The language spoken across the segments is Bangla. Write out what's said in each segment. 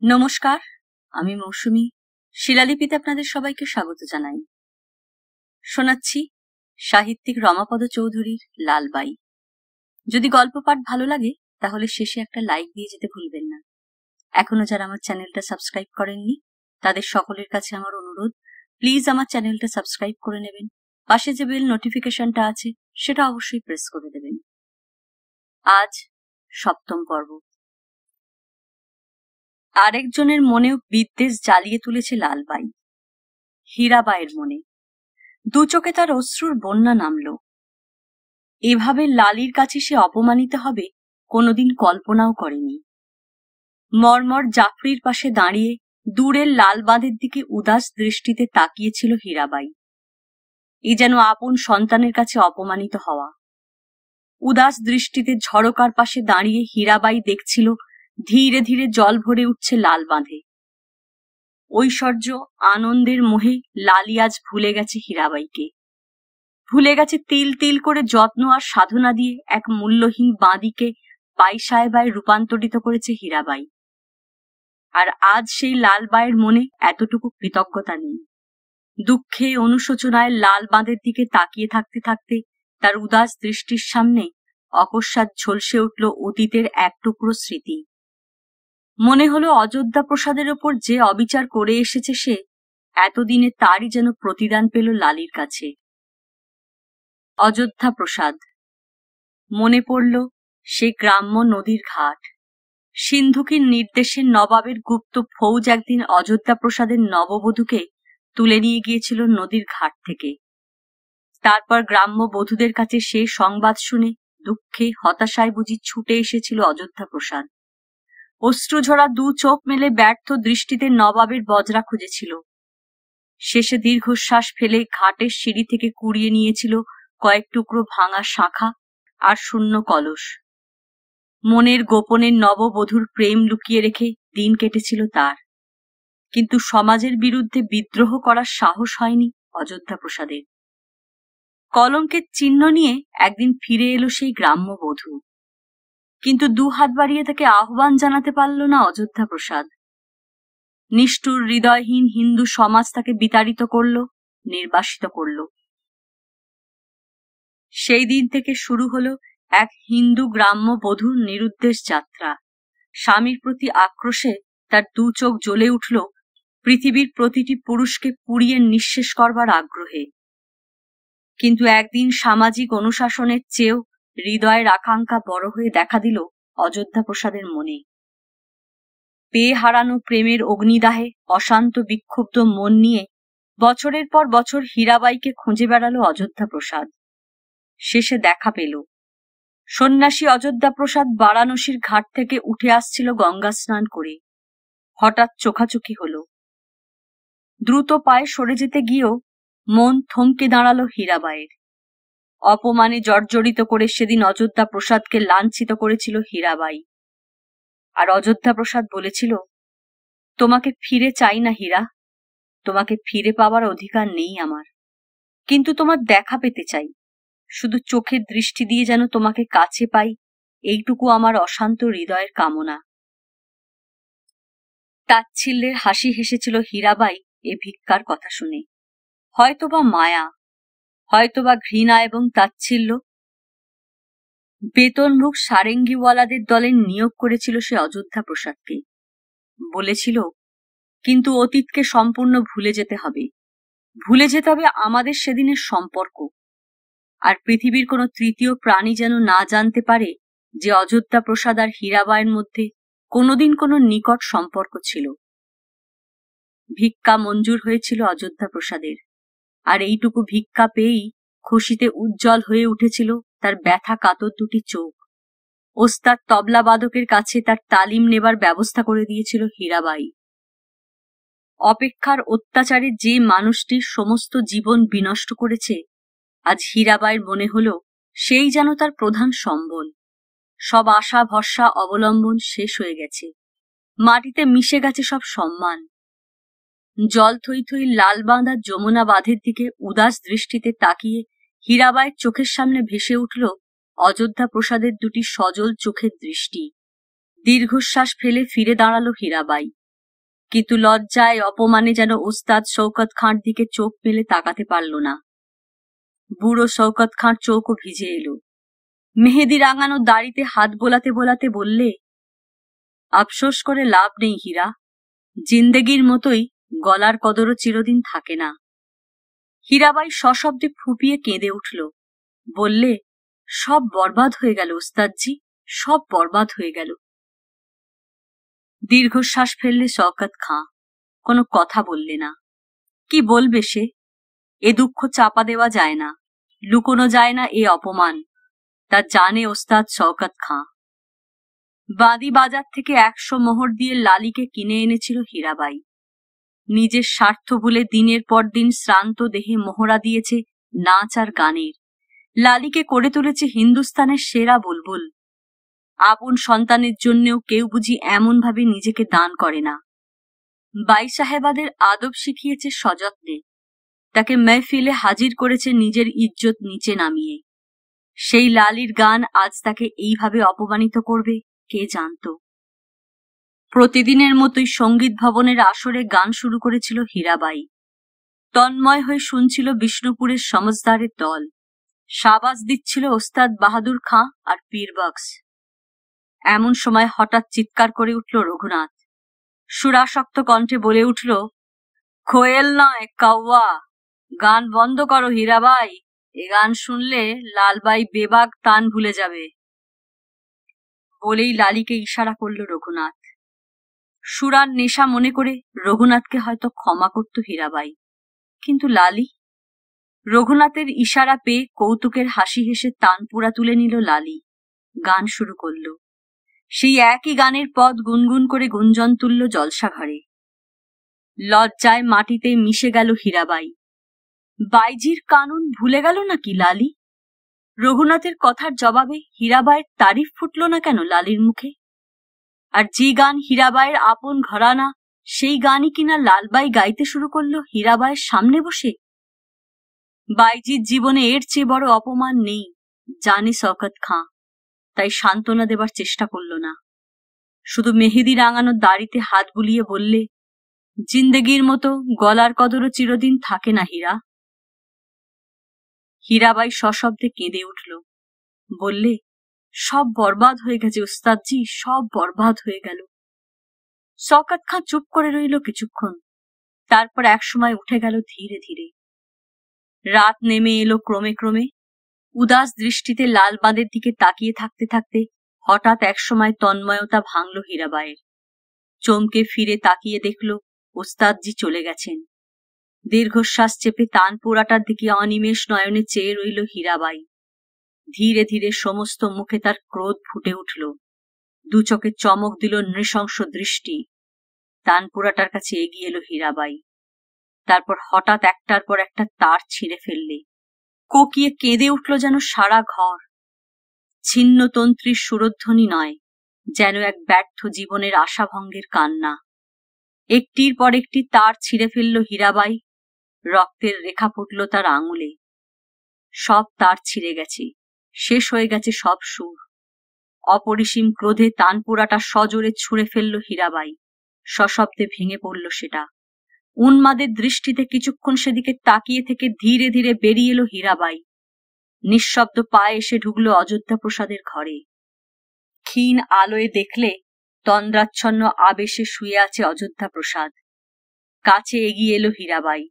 নমস্কার, আমি মৌসুমী। শিলালিপিতে আপনাদের সবাইকে স্বাগত জানাই। শোনাচ্ছি সাহিত্যিক রমাপদ চৌধুরীর লালবাই। যদি গল্প পাঠ ভালো লাগে তাহলে শেষে একটা লাইক দিয়ে যেতে ভুলবেন না। এখনো যারা আমার চ্যানেলটা সাবস্ক্রাইব করেননি তাদের সকলের কাছে আমার অনুরোধ, প্লিজ আমার চ্যানেলটা সাবস্ক্রাইব করে নেবেন। পাশে যে বেল নোটিফিকেশনটা আছে সেটা অবশ্যই প্রেস করে দেবেন। আজ 7ম পর্ব। আরেকজনের মনেও বিদ্বেষ জ্বালিয়ে তুলেছে লালবাই, হীরাবাইয়ের মনে। দু চোখে তার অশ্রুর বন্যা নামল। এভাবে লালির কাছে সে অপমানিত হবে কোনোদিন কল্পনাও করেনি। মর্মর জাফরির পাশে দাঁড়িয়ে দূরের লাল বাঁধের দিকে উদাস দৃষ্টিতে তাকিয়েছিল হীরাবাই। এ যেন আপন সন্তানের কাছে অপমানিত হওয়া। উদাস দৃষ্টিতে ঝড়কার পাশে দাঁড়িয়ে হীরাবাই দেখছিল ধীরে ধীরে জল ভরে উঠছে লাল বাঁধে। ঐশ্বর্য আনন্দের মোহে লালি আজ ভুলে গেছে হীরাবাইকে। ভুলে গেছে তিল তিল করে যত্ন আর সাধনা দিয়ে এক মূল্যহীন বাঁদিকে পাইসায়বায় রূপান্তরিত করেছে হীরাবাই। আর আজ সেই লালবাইয়ের মনে এতটুকু কৃতজ্ঞতা নেই। দুঃখে অনুশোচনায় লাল বাঁধের দিকে তাকিয়ে থাকতে থাকতে তার উদাস দৃষ্টির সামনে অকস্মাৎ ঝলসে উঠল অতীতের এক টুকরো স্মৃতি। মনে হলো অযোধ্যা প্রসাদের ওপর যে অবিচার করে এসেছে সে, এতদিনে তারই যেন প্রতিদান পেল লালির কাছে। অযোধ্যা প্রসাদ। মনে পড়ল সে গ্রাম্য নদীর ঘাট। সিন্ধুকির নির্দেশে নবাবের গুপ্ত ফৌজ একদিন অযোধ্যা প্রসাদের নববধূকে তুলে নিয়ে গিয়েছিল নদীর ঘাট থেকে। তারপর গ্রাম্য বধূদের কাছে সে সংবাদ শুনে দুঃখে হতাশায় বুঝি ছুটে এসেছিল অযোধ্যা প্রসাদ। অশ্রুঝরা দু চোখ মেলে ব্যর্থ দৃষ্টিতে নবাবের বজরা খুঁজেছিল। শেষে দীর্ঘশ্বাস ফেলে ঘাটের সিঁড়ি থেকে কুড়িয়ে নিয়েছিল কয়েক টুকরো ভাঙা শাখা আর শূন্য কলস। মনের গোপনের নববধূর প্রেম লুকিয়ে রেখে দিন কেটেছিল তার। কিন্তু সমাজের বিরুদ্ধে বিদ্রোহ করার সাহস হয়নি অযোধ্যা প্রসাদের। কলঙ্কের চিহ্ন নিয়ে একদিন ফিরে এলো সেই গ্রাম্য বধূ, কিন্তু দু হাত বাড়িয়ে তাকে আহ্বান জানাতে পারল না অযোধ্যা প্রসাদ। নিষ্ঠুর হৃদয়হীন হিন্দু সমাজ তাকে বিতাড়িত করল, নির্বাসিত করল। সেই দিন থেকে শুরু হলো এক হিন্দু গ্রাম্য বধূর নিরুদ্দেশ যাত্রা। স্বামীর প্রতি আক্রোশে তার দু চোখ জ্বলে উঠল পৃথিবীর প্রতিটি পুরুষকে পুড়িয়ে নিঃশেষ করবার আগ্রহে। কিন্তু একদিন সামাজিক অনুশাসনের চেয়েও হৃদয়ের আকাঙ্ক্ষা বড় হয়ে দেখা দিল অযোধ্যা প্রসাদের মনে। পেয়ে হারানো প্রেমের অগ্নিদাহে অশান্ত বিক্ষুব্ধ মন নিয়ে বছরের পর বছর হীরাবাইকে খুঁজে বেড়ালো অযোধ্যা প্রসাদ। শেষে দেখা পেল। সন্ন্যাসী অযোধ্যা প্রসাদ বারাণসীর ঘাট থেকে উঠে আসছিল গঙ্গা স্নান করে। হঠাৎ চোখাচোখি হলো। দ্রুত পায়ে সরে যেতে গিয়েও মন থমকে দাঁড়ালো হীরাবাইয়ের। অপমানে জর্জরিত করে সেদিন অযোধ্যা প্রসাদকে লাঞ্ছিত করেছিল হীরাবাই। আর অযোধ্যা প্রসাদ বলেছিল, তোমাকে ফিরে চাই না হীরা, তোমাকে ফিরে পাওয়ার অধিকার নেই আমার, কিন্তু তোমার দেখা পেতে চাই। শুধু চোখের দৃষ্টি দিয়ে যেন তোমাকে কাছে পাই, এইটুকু আমার অশান্ত হৃদয়ের কামনা। তাচ্ছিল্যের হাসি হেসেছিল হীরাবাই এ ভিক্ষার কথা শুনে। হয়তোবা মায়া, হয়তোবা ঘৃণা এবং তাচ্ছিল্য। বেতনভুক সারেঙ্গিওয়ালাদের দলে নিয়োগ করেছিল সে অযোধ্যা প্রসাদকে। বলেছিল, কিন্তু অতীতকে সম্পূর্ণ ভুলে যেতে হবে। ভুলে যেতে হবে আমাদের সেদিনের সম্পর্ক। আর পৃথিবীর কোনো তৃতীয় প্রাণী যেন না জানতে পারে যে অযোধ্যা প্রসাদ আর হীরাবাইয়ের মধ্যে কোনোদিন কোনো নিকট সম্পর্ক ছিল। ভিক্ষা মঞ্জুর হয়েছিল অযোধ্যা প্রসাদের, আর এইটুকু ভিক্ষা পেয়েই খুশিতে উজ্জ্বল হয়ে উঠেছিল তার ব্যথা কাতর দুটি চোখ। ওস্তাদ তবলাবাদকের কাছে তার তালিম নেবার ব্যবস্থা করে দিয়েছিল হীরাবাই। অপেক্ষার অত্যাচারে যে মানুষটির সমস্ত জীবন বিনষ্ট করেছে, আজ হীরাবাইয়ের মনে হলো সেই যেন তার প্রধান সম্বল। সব আশা ভরসা অবলম্বন শেষ হয়ে গেছে, মাটিতে মিশে গেছে সব সম্মান। জল থই থই লাল বাঁধা যমুনা বাঁধের দিকে উদাস দৃষ্টিতে তাকিয়ে হীরাবাইয়ের চোখের সামনে ভেসে উঠল অযোধ্যা প্রসাদের দুটি সজল চোখের দৃষ্টি। দীর্ঘশ্বাস ফেলে ফিরে দাঁড়ালো হীরাবাই। কিন্তু লজ্জায় অপমানে যেন ওস্তাদ শওকত খাঁর দিকে চোখ মেলে তাকাতে পারল না। বুড়ো শওকত খাঁর চোখও ভিজে এলো। মেহেদি রাঙানো দাড়িতে হাত বোলাতে বোলাতে বললে, আফসোস করে লাভ নেই হীরা, জিন্দেগির মতোই গলার কদরও চিরদিন থাকে না। হীরাবাই সশব্দে ফুঁপিয়ে কেঁদে উঠল। বললে, সব বরবাদ হয়ে গেল ওস্তাদজি, সব বরবাদ হয়ে গেল। দীর্ঘশ্বাস ফেললে শওকত খাঁ। কোনো কথা বললে না। কি বলবে সে? এ দুঃখ চাপা দেওয়া যায় না, লুকোনো যায় না এ অপমান। তা জানে ওস্তাদ শওকত খাঁ। বাদি বাজার থেকে 100 মোহর দিয়ে লালিকে কিনে এনেছিল হীরাবাই। নিজের স্বার্থ ভুলে দিনের পর দিন শ্রান্ত দেহে মোহরা দিয়েছে নাচ আর গানের। লালিকে করে তুলেছে হিন্দুস্তানের সেরা বুলবুল। আপন সন্তানের জন্যেও কেউ বুঝি এমন ভাবে নিজেকে দান করে না। বাই সাহেবাদের আদব শিখিয়েছে সযত্নে, তাকে মেহফিলে হাজির করেছে নিজের ইজ্জত নিচে নামিয়ে। সেই লালির গান আজ তাকে এইভাবে অপমানিত করবে কে জানত। প্রতিদিনের মতোই সঙ্গীত ভবনের আসরে গান শুরু করেছিল হীরাবাই। তন্ময় হয়ে শুনছিল বিষ্ণুপুরের সমজদারের দল। শাবাজ দিচ্ছিল ওস্তাদ বাহাদুর খাঁ আর পীরবক্স। এমন সময় হঠাৎ চিৎকার করে উঠল রঘুনাথ। সুরাসক্ত কণ্ঠে বলে উঠল, কোয়েল নয় কাউয়া, গান বন্ধ করো হীরাবাই, এ গান শুনলে লালবাই বেবাক তান ভুলে যাবে। বলেই লালিকে ইশারা করল রঘুনাথ। সুরার নেশা মনে করে রঘুনাথকে হয়তো ক্ষমা করত হীরাবাই, কিন্তু লালি? রঘুনাথের ইশারা পেয়ে কৌতুকের হাসি হেসে তানপুরা তুলে নিল লালি। গান শুরু করল। সেই একই গানের পদ গুনগুন করে গুঞ্জন তুলল জলসাঘরে। লজ্জায় মাটিতে মিশে গেল হীরাবাই। বাইজির কানুন ভুলে গেল নাকি লালি? রঘুনাথের কথার জবাবে হীরাবাইয়ের তারিফ ফুটল না কেন লালির মুখে? আর যে গান হীরাবাইয়ের আপন ঘরানা, সেই গানই কিনা লালবাই গাইতে শুরু করলো হীরাবাইয়ের সামনে বসে। বাইজির জীবনে এর চেয়ে বড় অপমান নেই, জানে শওকত খাঁ, তাই সান্ত্বনা দেবার চেষ্টা করল না। শুধু মেহেদি রাঙানো দাড়িতে হাত বুলিয়ে বললে, জিন্দেগির মতো গলার কদরও চিরদিন থাকে না হীরা। হীরাবাই সশব্দে কেঁদে উঠল। বললে, সব বরবাদ হয়ে গেছে ওস্তাদজি, সব বরবাদ হয়ে গেল। শওকত খাঁ চুপ করে রইল কিছুক্ষণ। তারপর একসময় উঠে গেল ধীরে ধীরে। রাত নেমে এলো ক্রমে ক্রমে। উদাস দৃষ্টিতে লাল বাঁধের দিকে তাকিয়ে থাকতে থাকতে হঠাৎ একসময় তন্ময়তা ভাঙল হীরাবাইয়ের। চমকে ফিরে তাকিয়ে দেখল ওস্তাদজি চলে গেছেন। দীর্ঘশ্বাস চেপে তানপুরাটার দিকে অনিমেষ নয়নে চেয়ে রইল হীরাবাই। ধীরে ধীরে সমস্ত মুখে তার ক্রোধ ফুটে উঠল। দু চোখে চমক দিল নৃশংস দৃষ্টি। তানপুরাটার কাছে এগিয়ে এলো হীরাবাই। তারপর হঠাৎ একটার পর একটা তার ছিঁড়ে ফেললে। কোকিয়ে কেঁদে উঠল যেন সারা ঘর। ছিন্ন তন্ত্রীর সুরধ্বনি নয়, যেন এক ব্যর্থ জীবনের আশাভঙ্গের কান্না। একটির পর একটি তার ছিঁড়ে ফেলল হীরাবাই। রক্তের রেখা ফুটল তার আঙুলে। সব তার ছিঁড়ে গেছে, শেষ হয়ে গেছে সব সুর। অপরিসীম ক্রোধে তানপুরাটা সজোরে ছুঁড়ে ফেলল হীরাবাই। সশব্দে ভেঙে পড়ল সেটা। উন্মাদের দৃষ্টিতে কিছুক্ষণ সেদিকে তাকিয়ে থেকে ধীরে ধীরে বেরিয়ে এলো হীরাবাই। নিঃশব্দ পায়ে এসে ঢুকল অযোধ্যা প্রসাদের ঘরে। ক্ষীণ আলোয় দেখলে তন্দ্রাচ্ছন্ন আবেশে শুয়ে আছে অযোধ্যা প্রসাদ। কাছে এগিয়ে এলো হীরাবাই।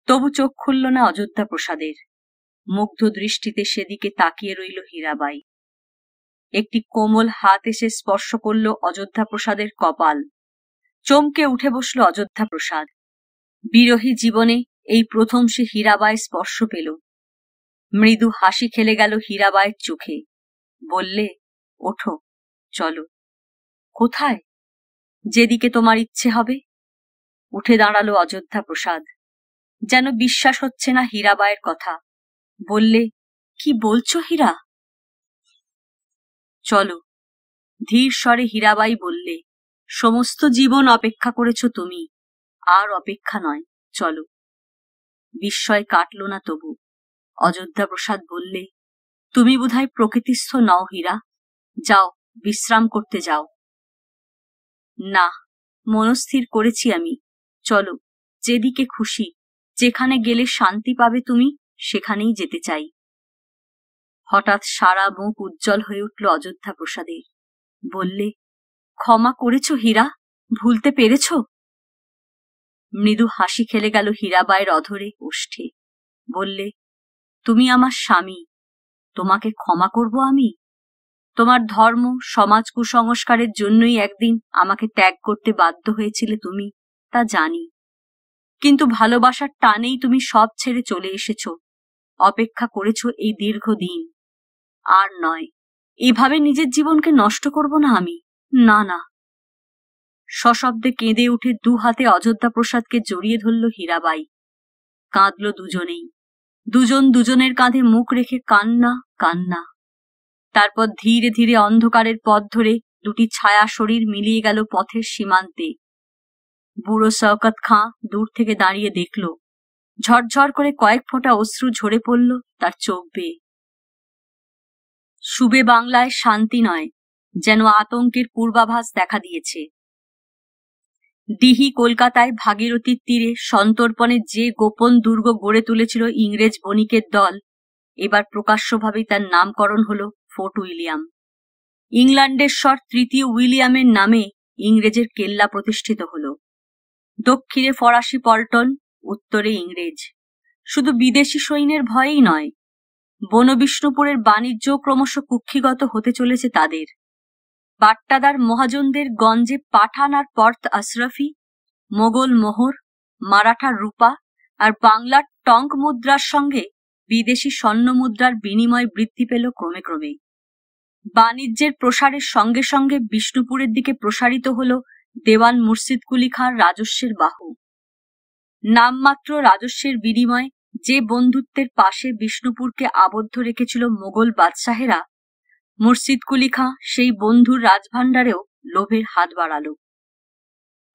তবু চোখ খুলল না অযোধ্যা প্রসাদের। মুগ্ধ দৃষ্টিতে সেদিকে তাকিয়ে রইল হীরাবাই। একটি কোমল হাত এসে স্পর্শ করল অযোধ্যা প্রসাদের কপাল। চমকে উঠে বসল অযোধ্যা প্রসাদ। বিরহী জীবনে এই প্রথম সে হীরাবাই স্পর্শ পেল। মৃদু হাসি খেলে গেল হীরাবাইয়ের চোখে। বললে, ওঠো, চলো। কোথায়? যেদিকে তোমার ইচ্ছে হবে। উঠে দাঁড়ালো অযোধ্যা প্রসাদ। যেন বিশ্বাস হচ্ছে না হীরাবাইয়ের কথা। বললে, কি বলছো হীরা? চলো। ধীর স্বরে হীরাবাই বললে, সমস্ত জীবন অপেক্ষা করেছ তুমি, আর অপেক্ষা নয়, চলো। বিস্ময় কাটল না তবু। অযোধ্যা প্রসাদ বললে, তুমি বোধহয় প্রকৃতিস্থ নও হীরা, যাও বিশ্রাম করতে যাও। না, মনস্থির করেছি আমি, চলো, যেদিকে খুশি, যেখানে গেলে শান্তি পাবে তুমি, সেখানেই যেতে চাই। হঠাৎ সারা মুখ উজ্জ্বল হয়ে উঠল অযোধ্যা প্রসাদের। বললে, ক্ষমা করেছ হীরা? ভুলতে পেরেছ? মৃদু হাসি খেলে গেল হীরাবাইয়ের অধরে ওষ্ঠে। বললে, তুমি আমার স্বামী, তোমাকে ক্ষমা করব আমি? তোমার ধর্ম, সমাজ কুসংস্কারের জন্যই একদিন আমাকে ত্যাগ করতে বাধ্য হয়েছিলে তুমি, তা জানি। কিন্তু ভালোবাসার টানেই তুমি সব ছেড়ে চলে এসেছ, অপেক্ষা করেছ এই দীর্ঘদিন। আর নয়, এভাবে নিজের জীবনকে নষ্ট করব না আমি, না না। সশব্দে কেঁদে উঠে দু হাতে অযোধ্যা প্রসাদকে জড়িয়ে ধরল হীরাবাই। কাঁদল দুজনেই, দুজন দুজনের কাঁধে মুখ রেখে কান্না কান্না। তারপর ধীরে ধীরে অন্ধকারের পথ ধরে দুটি ছায়া শরীর মিলিয়ে গেল পথের সীমান্তে। বুড়ো শওকত খাঁ দূর থেকে দাঁড়িয়ে দেখল, ঝরঝর করে কয়েক ফোঁটা অশ্রু ঝরে পড়ল তার চোখ বেয়ে। সুবে বাংলায় শান্তি নয়, যেন আতঙ্কের পূর্বাভাস দেখা দিয়েছে। দিহি কলকাতায় ভাগীরথীর তীরে সন্তর্পণে যে গোপন দুর্গ গড়ে তুলেছিল ইংরেজ বণিকের দল, এবার প্রকাশ্যভাবেই তার নামকরণ হল ফোর্ট উইলিয়াম। ইংল্যান্ডের স্বর তৃতীয় উইলিয়ামের নামে ইংরেজের কেল্লা প্রতিষ্ঠিত হল। দক্ষিণে ফরাসি পল্টন, উত্তরে ইংরেজ। শুধু বিদেশি সৈন্যের ভয়েই নয়, বনবিষ্ণুপুরের বাণিজ্য ক্রমশ কুক্ষিগত হতে চলেছে তাদের। বাট্টাদার মহাজনদের গঞ্জে পাঠান আর পর্ত আশরাফি, মোগল মোহর, মারাঠা রূপা আর বাংলার টঙ্ক মুদ্রার সঙ্গে বিদেশি স্বর্ণ মুদ্রার বিনিময় বৃদ্ধি পেল ক্রমে ক্রমে। বাণিজ্যের প্রসারের সঙ্গে সঙ্গে বিষ্ণুপুরের দিকে প্রসারিত হল দেওয়ান মুর্শিদ কুলি খাঁর রাজস্বের বাহু। নামমাত্র রাজস্বের বিনিময়ে যে বন্ধুত্বের পাশে বিষ্ণুপুরকে আবদ্ধ রেখেছিল মোগল বাদশাহেরা, মুর্শিদ কুলি খাঁ সেই বন্ধুর রাজভাণ্ডারেও লোভের হাত বাড়াল।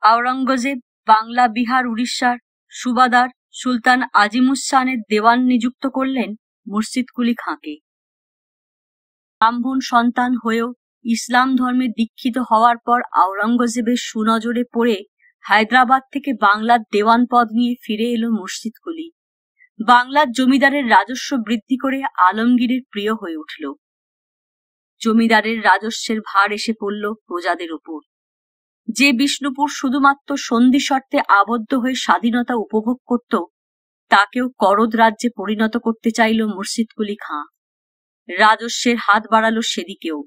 আওরঙ্গজেব বাংলা, বিহার, উড়িষ্যার সুবাদার সুলতান আজিমুস-শানের দেওয়ান নিযুক্ত করলেন মুর্শিদ কুলি খাঁকে। ব্রাহ্মণ সন্তান হয়েও ইসলাম ধর্মে দীক্ষিত হওয়ার পর আওরঙ্গজেবের সুনজরে পড়ে হায়দ্রাবাদ থেকে বাংলার দেওয়ান পদ নিয়ে ফিরে এলো মুর্শিদ কুলি। বাংলার জমিদারের রাজস্ব বৃদ্ধি করে আলমগীরের প্রিয় হয়ে উঠল। জমিদারের রাজস্বের ভার এসে পড়ল প্রজাদের উপর। যে বিষ্ণুপুর শুধুমাত্র সন্ধি শর্তে আবদ্ধ হয়ে স্বাধীনতা উপভোগ করত, তাকেও করদ রাজ্যে পরিণত করতে চাইল মুর্শিদ কুলি খাঁ। রাজস্বের হাত বাড়ালো সেদিকেও।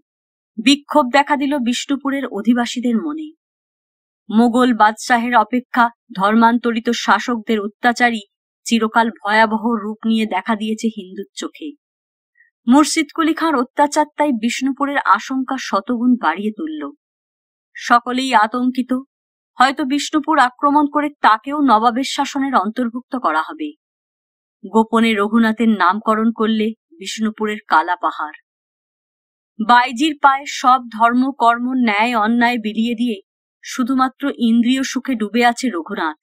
বিক্ষোভ দেখা দিল বিষ্ণুপুরের অধিবাসীদের মনে। মোগল বাদশাহের অপেক্ষা ধর্মান্তরিত শাসকদের অত্যাচারী চিরকাল ভয়াবহ রূপ নিয়ে দেখা দিয়েছে হিন্দুর চোখে। মুর্শিদ কুলি খাঁর অত্যাচার তাই বিষ্ণুপুরের আশঙ্কা শতগুণ বাড়িয়ে তুলল। সকলেই আতঙ্কিত, হয়তো বিষ্ণুপুর আক্রমণ করে তাকেও নবাবের শাসনের অন্তর্ভুক্ত করা হবে। গোপনে রঘুনাথের নামকরণ করলে বিষ্ণুপুরের কালা পাহাড়। বাইজির পায়ে সব ধর্ম, কর্ম, ন্যায় অন্যায় বিলিয়ে দিয়ে শুধুমাত্র ইন্দ্রিয় সুখে ডুবে আছে রঘুনাথ।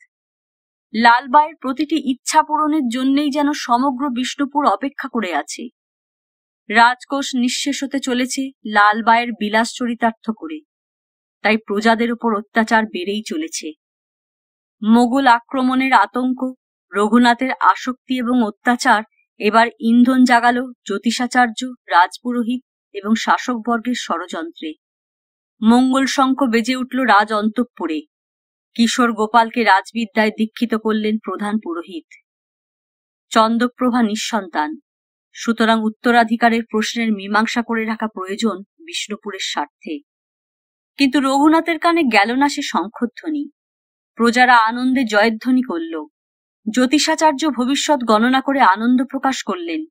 লালবাইয়ের প্রতিটি ইচ্ছা পূরণের জন্যই যেন সমগ্র বিষ্ণুপুর অপেক্ষা করে আছে। রাজকোষ নিঃশেষ হতে চলেছে লালবাইয়ের বিলাস চরিতার্থ করে, তাই প্রজাদের উপর অত্যাচার বেড়েই চলেছে। মোগল আক্রমণের আতঙ্ক, রঘুনাথের আসক্তি এবং অত্যাচার এবার ইন্ধন জাগালো জ্যোতিষাচার্য, রাজপুরোহিত এবং শাসকবর্গের ষড়যন্ত্রে। মঙ্গল শঙ্খ বেজে উঠল রাজ অন্তঃপুরে। কিশোর গোপালকে রাজবিদ্যায় দীক্ষিত করলেন প্রধান পুরোহিত। চন্দ্রপ্রভা নিঃসন্তান, সুতরাং উত্তরাধিকারের প্রশ্নের মীমাংসা করে রাখা প্রয়োজন বিষ্ণুপুরের স্বার্থে। কিন্তু রঘুনাথের কানে গেল না সে শঙ্খধ্বনি। প্রজারা আনন্দে জয়ধ্বনি করল। জ্যোতিষাচার্য ভবিষ্যৎ গণনা করে আনন্দ প্রকাশ করলেন।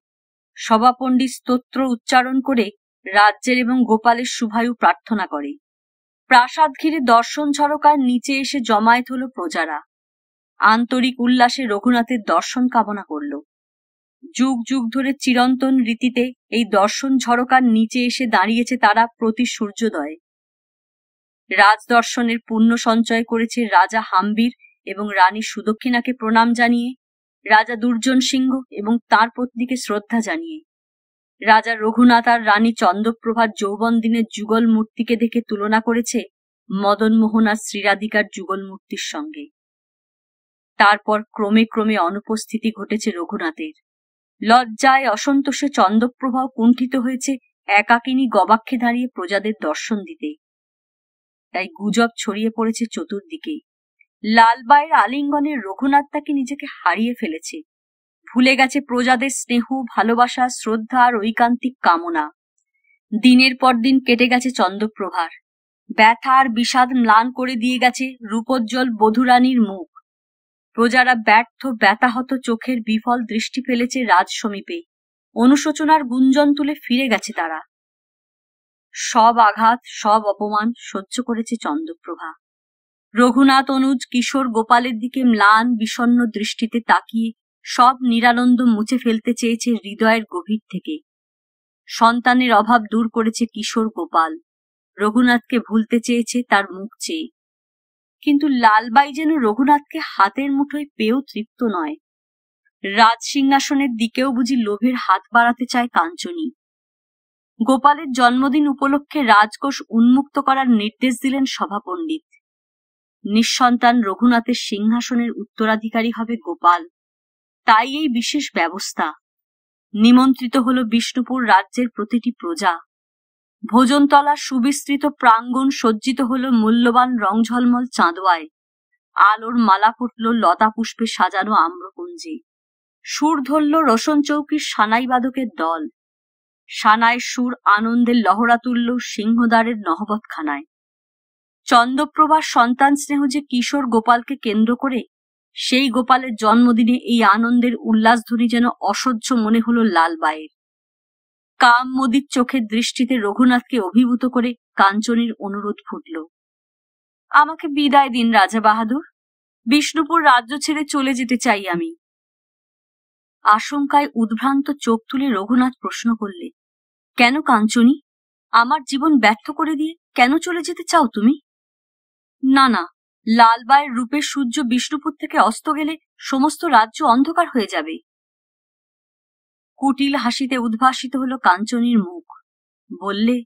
সভাপণ্ডিত স্তোত্র উচ্চারণ করে রাজ্যের এবং গোপালের শুভায়ু প্রার্থনা করে। প্রাসাদ ঘিরে দর্শন ঝরকার নিচে এসে জমায়েত হলো প্রজারা। আন্তরিক উল্লাসে রঘুনাথের দর্শন কামনা করল। যুগ যুগ ধরে চিরন্তন রীতিতে এই দর্শন ঝরকার নিচে এসে দাঁড়িয়েছে তারা প্রতি সূর্যোদয়ে। রাজদর্শনের পুণ্য সঞ্চয় করেছে রাজা হাম্বির এবং রানী সুদক্ষিণাকে প্রণাম জানিয়ে, রাজা দুর্জন সিংহ এবং তাঁর পত্নীকে শ্রদ্ধা জানিয়ে। রাজা রঘুনাথ আর রানী চন্দ্রপ্রভার যৌবন দিনের যুগল মূর্তিকে দেখে তুলনা করেছে মদনমোহন আর শ্রীরাধিকার যুগল মূর্তির সঙ্গে। তারপর ক্রমে ক্রমে অনুপস্থিতি ঘটেছে রঘুনাথের। লজ্জায় অসন্তোষে চন্দ্রপ্রভাও কুণ্ঠিত হয়েছে একাকিনী গবাক্ষে দাঁড়িয়ে প্রজাদের দর্শন দিতে। তাই গুজব ছড়িয়ে পড়েছে চতুর্দিকে। লালবাইয়ের আলিঙ্গনে রঘুনাথ তাকে নিজেকে হারিয়ে ফেলেছে, ভুলে গেছে প্রজাদের স্নেহ, ভালোবাসা, শ্রদ্ধা আর ঐকান্তিক কামনা। দিনের পর দিন কেটে গেছে চন্দ্রপ্রভার। ব্যথা আর বিষাদ ম্লান করে দিয়ে গেছে রূপোজ্জ্বল বধূরানীর মুখ। প্রজারা ব্যর্থ ব্যথাহত চোখের বিফল দৃষ্টি ফেলেছে রাজ সমীপে। অনুশোচনার গুঞ্জন তুলে ফিরে গেছে তারা। সব আঘাত, সব অপমান সহ্য করেছে চন্দ্রপ্রভা। রঘুনাথ, অনুজ, কিশোর, গোপালের দিকে ম্লান বিষণ্ণ দৃষ্টিতে তাকিয়ে সব নিরানন্দ মুছে ফেলতে চেয়েছে হৃদয়ের গভীর থেকে। সন্তানের অভাব দূর করেছে কিশোর, গোপাল। রঘুনাথকে ভুলতে চেয়েছে তার মুখ চেয়ে। কিন্তু লালবাই যেন রঘুনাথকে হাতের মুঠোয় পেয়েও তৃপ্ত নয়। রাজ সিংহাসনের দিকেও বুঝি লোভের হাত বাড়াতে চায় কাঞ্চনী। গোপালের জন্মদিন উপলক্ষে রাজকোষ উন্মুক্ত করার নির্দেশ দিলেন সভাপণ্ডিত। নিঃসন্তান রঘুনাথের সিংহাসনের উত্তরাধিকারী হবে গোপাল, তাই এই বিশেষ ব্যবস্থা। নিমন্ত্রিত হল বিষ্ণুপুর রাজ্যের প্রতিটি প্রজা। ভোজনতলার সুবিস্তৃত প্রাঙ্গণ সজ্জিত হল মূল্যবান রংঝলমল চাঁদোয়ায়। আলোর মালা ফুটল লতা পুষ্পে সাজানো আম্রকুঞ্জে। সুর ধরল রোশন চৌকির সানাইবাদকের দল। সানায় সুর আনন্দের লহরা তুলল সিংহদ্বারের নহবতখানায়। চন্দ্রপ্রভার সন্তান স্নেহ যে কিশোর গোপালকে কেন্দ্র করে, সেই গোপালের জন্মদিনে এই আনন্দের উল্লাসধ্বনি যেন অসহ্য মনে হল লালবাইয়ের। কাম মোদিত চোখের দৃষ্টিতে রঘুনাথকে অভিভূত করে কাঞ্চনীর অনুরোধ ফুটল, আমাকে বিদায় দিন রাজা বাহাদুর, বিষ্ণুপুর রাজ্য ছেড়ে চলে যেতে চাই আমি। আশঙ্কায় উদ্ভ্রান্ত চোখ তুলে রঘুনাথ প্রশ্ন করলে, কেন কাঞ্চনী? আমার জীবন ব্যর্থ করে দিয়ে কেন চলে যেতে চাও তুমি? না না, লালবাইয়ের রূপের সূর্য বিষ্ণুপুর থেকে অস্ত গেলে সমস্ত রাজ্য অন্ধকার হয়ে যাবে। কুটিল হাসিতে উদ্ভাসিত হলো কাঞ্চনীর মুখ। বললে,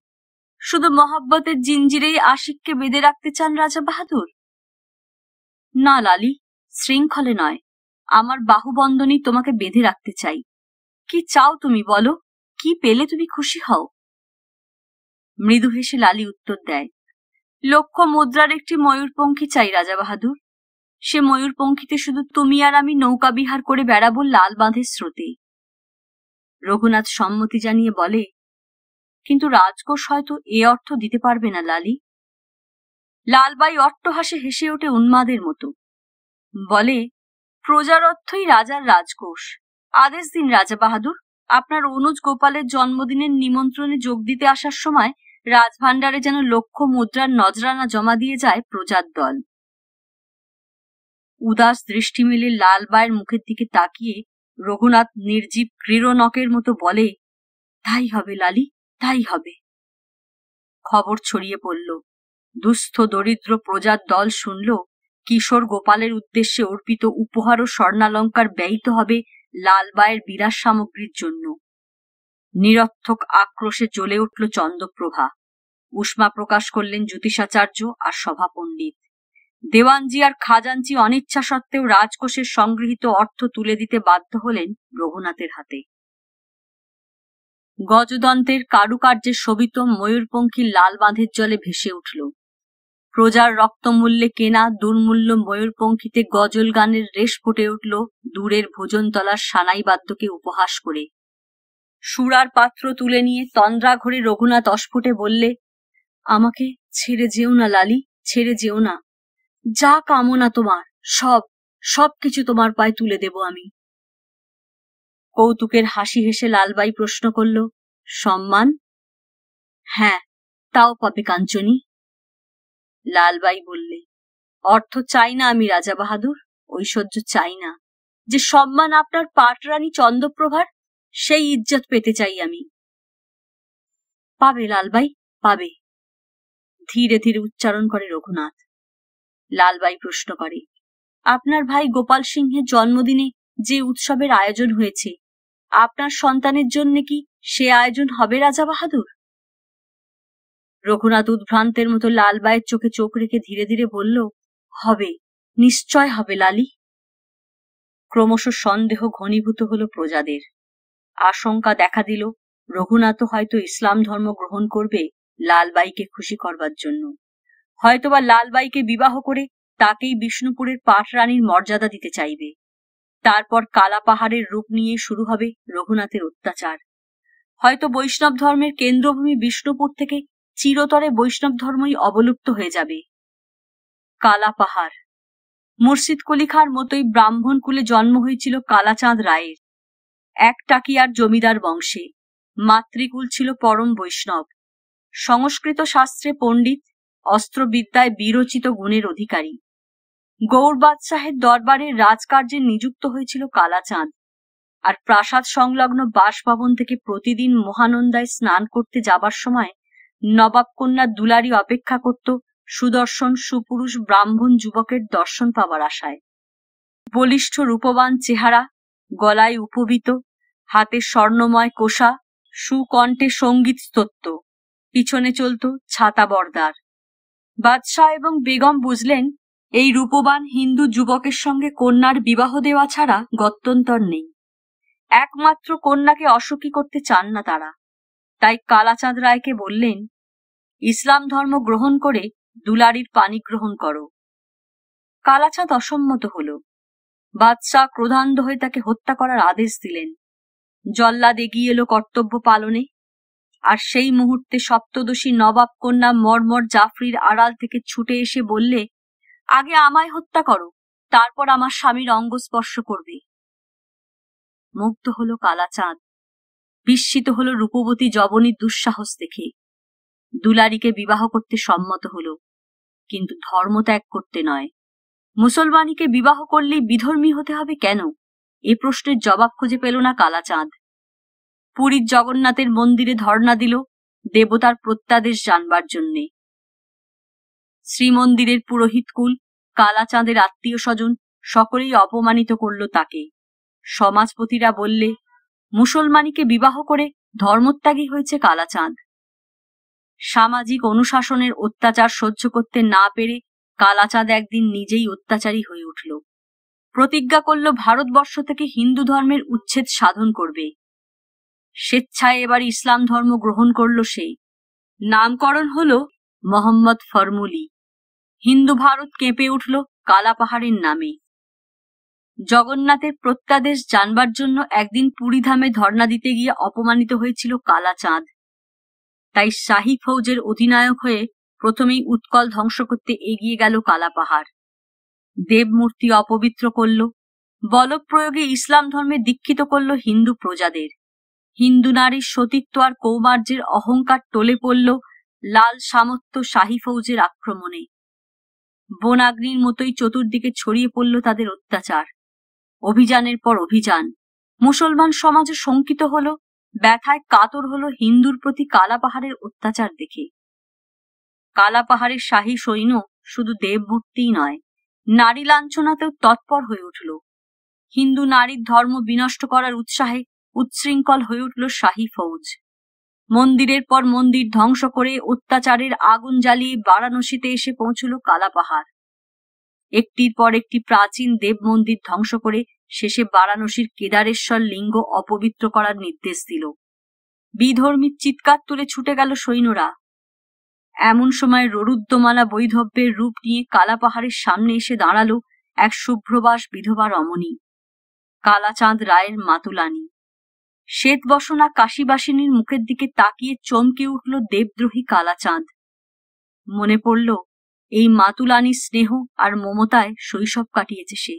শুধু মহব্বতের জিঞ্জিরেই আশিককে বেঁধে রাখতে চান রাজা বাহাদুর? না লালি, শৃঙ্খলে নয়, আমার বাহুবন্ধনেই তোমাকে বেঁধে রাখতে চাই। কি চাও তুমি বলো? কি পেলে তুমি খুশি হও? মৃদু হেসে লালি উত্তর দেয়, 1,00,000 মুদ্রার একটি ময়ূরপঙ্খী চাই রাজা বাহাদুর। সে ময়ূরপঙ্খীতে শুধু তুমি আর আমি নৌকা বিহার করে বেড়াবো লাল বাঁধের স্রোতে। রঘুনাথ সম্মতি জানিয়ে বলে, কিন্তু রাজকোষ হয়তো এ অর্থ দিতে পারবে না লালি। লালবাই অট্টহাসে হেসে ওঠে উন্মাদের মতো। বলে, প্রজার অর্থই রাজার রাজকোষ। আদেশ দিন রাজা বাহাদুর, আপনার অনুজ গোপালের জন্মদিনের নিমন্ত্রণে যোগ দিতে আসার সময় রাজভাণ্ডারে যেন 1,00,000 মুদ্রার নজরানা জমা দিয়ে যায় প্রজার দল। উদাস দৃষ্টি মেলে লালবাইয়ের মুখের দিকে তাকিয়ে রঘুনাথ নির্জীব ক্রীড়নকের মতো বলে, তাই হবে লালি, তাই হবে। খবর ছড়িয়ে পড়ল। দুস্থ দরিদ্র প্রজার দল শুনল কিশোর গোপালের উদ্দেশ্যে অর্পিত উপহার ও স্বর্ণালঙ্কার ব্যয়িত হবে লালবাইয়ের বিলাস সামগ্রীর জন্য। নিরর্থক আক্রোশে জ্বলে উঠল চন্দ্রপ্রভা। উষ্মা প্রকাশ করলেন জ্যোতিষাচার্য আর সভাপণ্ডিত। দেওয়ানজি আর খাজাঞ্চি অনিচ্ছা সত্ত্বেও রাজকোষের সংগৃহীত অর্থ তুলে দিতে বাধ্য হলেন রঘুনাথের হাতে। গজদন্তের কারুকার্যে শোভিত ময়ূরপঙ্খী লাল বাঁধের জলে ভেসে উঠল। প্রজার রক্তমূল্যে কেনা দুর্মূল্য ময়ূরপঙ্খীতে গজল গানের রেশ ফুটে উঠল দূরের ভোজনতলার সানাইবাদ্যকে উপহাস করে। সুরার পাত্র তুলে নিয়ে তন্দ্রা ঘরে রঘুনাথ অস্ফুটে বললে, আমাকে ছেড়ে যেও না লালি, ছেড়ে যেও না। যা কামনা তোমার সব কিছু তোমার পায়ে তুলে দেব আমি। কৌতুকের হাসি হেসে লালবাই প্রশ্ন করল, সম্মান? হ্যাঁ, তাও পাবে কাঞ্চনী। লালবাই বললে, অর্থ চাই না আমি রাজা বাহাদুর, ঐশ্বর্য চাই না। যে সম্মান আপনার পাটরানী চন্দ্রপ্রভার, সেই ইজ্জত পেতে চাই আমি। পাবে লালবাই, পাবে, ধীরে ধীরে উচ্চারণ করে রঘুনাথ। লালবাই প্রশ্ন করে, আপনার ভাই গোপাল সিংহের জন্মদিনে যে উৎসবের আয়োজন হয়েছে, আপনার সন্তানের জন্য কি সে আয়োজন হবে রাজা বাহাদুর? রঘুনাথ উদ্ভ্রান্তের মতো লালবাইয়ের চোখে চোখ রেখে ধীরে ধীরে বলল, হবে, নিশ্চয় হবে লালি। ক্রমশ সন্দেহ ঘনীভূত হলো প্রজাদের। আশঙ্কা দেখা দিল রঘুনাথ হয়তো ইসলাম ধর্ম গ্রহণ করবে লালবাইকে খুশি করবার জন্য, হয়তোবা লালবাইকে বিবাহ করে তাকেই বিষ্ণুপুরের পাটরানীর মর্যাদা দিতে চাইবে। তারপর কালা পাহাড়ের রূপ নিয়ে শুরু হবে রঘুনাথের অত্যাচার। হয়তো বৈষ্ণব ধর্মের কেন্দ্রভূমি বিষ্ণুপুর থেকে চিরতরে বৈষ্ণব ধর্মই অবলুপ্ত হয়ে যাবে। কালা পাহাড়। মুর্শিদ কুলি খাঁর মতোই ব্রাহ্মণ কুলে জন্ম হয়েছিল কালাচাঁদ রায়ের। এক টাকিয়ার জমিদার বংশে। মাতৃকুল ছিল পরম বৈষ্ণব। সংস্কৃত শাস্ত্রে পণ্ডিত, অস্ত্রবিদ্যায় বিরচিত গুণের অধিকারী। গৌর বাদশাহের দরবারে রাজকার্যে নিযুক্ত হয়েছিল কালাচাঁদ, আর প্রাসাদ সংলগ্ন বাসভবন থেকে প্রতিদিন মহানন্দায় স্নান করতে যাবার সময় নবাব কন্যা দুলারি অপেক্ষা করত সুদর্শন সুপুরুষ ব্রাহ্মণ যুবকের দর্শন পাবার আশায়। বলিষ্ঠ রূপবান চেহারা, গলায় উপবীত, হাতে স্বর্ণময় কোষা, সুকণ্ঠে সঙ্গীত স্তোত্র, পিছনে চলত ছাতা বর্দার। বাদশাহ এবং বেগম বুঝলেন এই রূপবান হিন্দু যুবকের সঙ্গে কন্যার বিবাহ দেওয়া ছাড়া গত্যন্তর নেই। একমাত্র কন্যাকে অসুখী করতে চান না তারা। তাই কালাচাঁদ রায়কে বললেন, ইসলাম ধর্ম গ্রহণ করে দুলারির পানি গ্রহণ করো। কালাচাঁদ অসম্মত হল। বাদশাহ ক্রোধান্ধ হয়ে তাকে হত্যা করার আদেশ দিলেন। জল্লাদ এগিয়ে এলো কর্তব্য পালনে, আর সেই মুহূর্তে সপ্তদোষী নবাব কন্যা মর্মর জাফরির আড়াল থেকে ছুটে এসে বললে, আগে আমায় হত্যা করো, তারপর আমার স্বামীর অঙ্গ স্পর্শ করবে। মুগ্ধ হলো কালাচাঁদ, বিস্মিত হলো রূপবতী যবনীর দুঃসাহস দেখে। দুলারিকে বিবাহ করতে সম্মত হলো, কিন্তু ধর্ম ত্যাগ করতে নয়। মুসলমানিকে বিবাহ করলেই বিধর্মী হতে হবে কেন? এ প্রশ্নের জবাব খুঁজে পেল না কালাচাঁদ। পুরীর জগন্নাথের মন্দিরে ধর্ণা দিল দেবতার প্রত্যাদেশ জানবার জন্যে। শ্রীমন্দিরের পুরোহিতকুল, কালাচাঁদের আত্মীয় স্বজন সকলেই অপমানিত করল তাকে। সমাজপতিরা বললে, মুসলমানিকে বিবাহ করে ধর্মত্যাগী হয়েছে কালাচাঁদ। সামাজিক অনুশাসনের অত্যাচার সহ্য করতে না পেরে কালাচাঁদ একদিন নিজেই অত্যাচারী হয়ে উঠল। প্রতিজ্ঞা করল ভারতবর্ষ থেকে হিন্দু ধর্মের উচ্ছেদ সাধন করবে। স্বেচ্ছায় এবার ইসলাম ধর্ম গ্রহণ করল সে। নামকরণ হল মোহাম্মদ ফরমুলি। হিন্দু ভারত কেঁপে উঠল কালা পাহাড়ের নামে। জগন্নাথের প্রত্যাদেশ জানবার জন্য একদিন পুরীধামে ধর্ণা দিতে গিয়ে অপমানিত হয়েছিল কালাচাঁদ। তাই শাহী ফৌজের অধিনায়ক হয়ে প্রথমেই উৎকল ধ্বংস করতে এগিয়ে গেল কালা পাহাড়। দেবমূর্তি অপবিত্র করল, বলপ্রয়োগে ইসলাম ধর্মে দীক্ষিত করল হিন্দু প্রজাদের। হিন্দু নারীর সতীত্ব আর কৌমার্যের অহংকার টলে পড়ল লাল সামর্থ্য শাহী ফৌজের আক্রমণে। বনাগ্নির মতোই চতুর্দিকে ছড়িয়ে পড়ল তাদের অত্যাচার। অভিযানের পর অভিযান। মুসলমান সমাজে শঙ্কিত হল, ব্যথায় কাতর হল হিন্দুর প্রতি কালা পাহাড়ের অত্যাচার দেখে। কালা পাহাড়ের শাহী সৈন্য শুধু দেবমূর্তিই নয়, নারী লাঞ্ছনাতেও তৎপর হয়ে উঠল। হিন্দু নারীর ধর্ম বিনষ্ট করার উৎসাহে উচ্ছৃঙ্খল হয়ে উঠল শাহী ফৌজ। মন্দিরের পর মন্দির ধ্বংস করে অত্যাচারের আগুন জ্বালিয়ে বারাণসীতে এসে পৌঁছল কালা পাহাড়। একটির পর একটি প্রাচীন দেব মন্দির ধ্বংস করে শেষে বারাণসীর কেদারেশ্বর লিঙ্গ অপবিত্র করার নির্দেশ দিল। বিধর্মীর চিৎকার তুলে ছুটে গেল সৈন্যরা। এমন সময় ররুদ্রমালা বৈধব্যের রূপ নিয়ে কালা পাহাড়ের সামনে এসে দাঁড়ালো এক শুভ্রবাস বিধবা রমণী, কালাচাঁদ রায়ের মাতুলানি। শ্বেত বসনা কাশীবাসিনীর মুখের দিকে তাকিয়ে চমকে উঠল দেবদ্রোহী কালাচাঁদ। মনে পড়ল এই মাতুলানির স্নেহ আর মমতায় শৈশব কাটিয়েছে সে।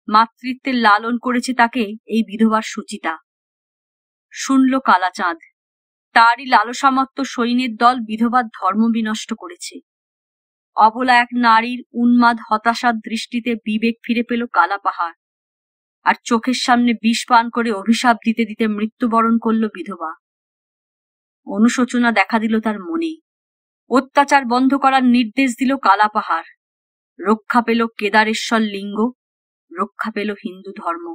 মাতৃত্বের লালন করেছে তাকে এই বিধবার সুচিতা। শুনল কালাচাঁদ, তারই লালসামত্ত সৈন্যের দল বিধবার ধর্ম বিনষ্ট করেছে। অবলা এক নারীর উন্মাদ হতাশার দৃষ্টিতে বিবেক ফিরে পেল কালা পাহাড়, আর চোখের সামনে বিষ পান করে অভিশাপ দিতে দিতে মৃত্যুবরণ করল বিধবা। অনুশোচনা দেখা দিল তার মনে। অত্যাচার বন্ধ করার নির্দেশ দিল কালা পাহাড়। রক্ষা পেল কেদারেশ্বর লিঙ্গ, রক্ষা পেল হিন্দু ধর্ম।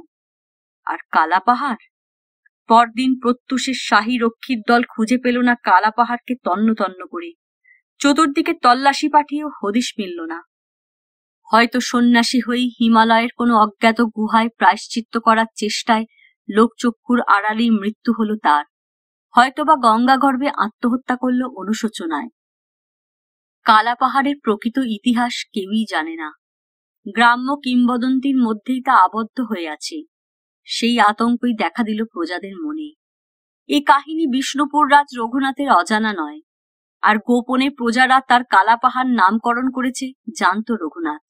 আর কালা পাহাড়? পরদিন প্রত্যুষের শাহী রক্ষীর দল খুঁজে পেল না কালা পাহাড়কে তন্ন তন্ন করে। চতুর্দিকে তল্লাশি পাঠিয়েও হদিশ মিলল না। হয়তো সন্ন্যাসী হয়েই হিমালয়ের কোনো অজ্ঞাত গুহায় প্রায়শ্চিত্ত করার চেষ্টায় লোকচক্ষুর আড়ালেই মৃত্যু হলো তার, হয়তোবা গঙ্গা গর্ভে আত্মহত্যা করল অনুশোচনায়। কালা পাহাড়ের প্রকৃত ইতিহাস কেউই জানে না। গ্রাম্য কিংবদন্তির মধ্যেই তা আবদ্ধ হয়ে আছে। সেই আতঙ্কই দেখা দিল প্রজাদের মনে। এই কাহিনী বিষ্ণুপুর রাজ রঘুনাথের অজানা নয়, আর গোপনে প্রজারা তার কালা পাহাড় নামকরণ করেছে জানত রঘুনাথ।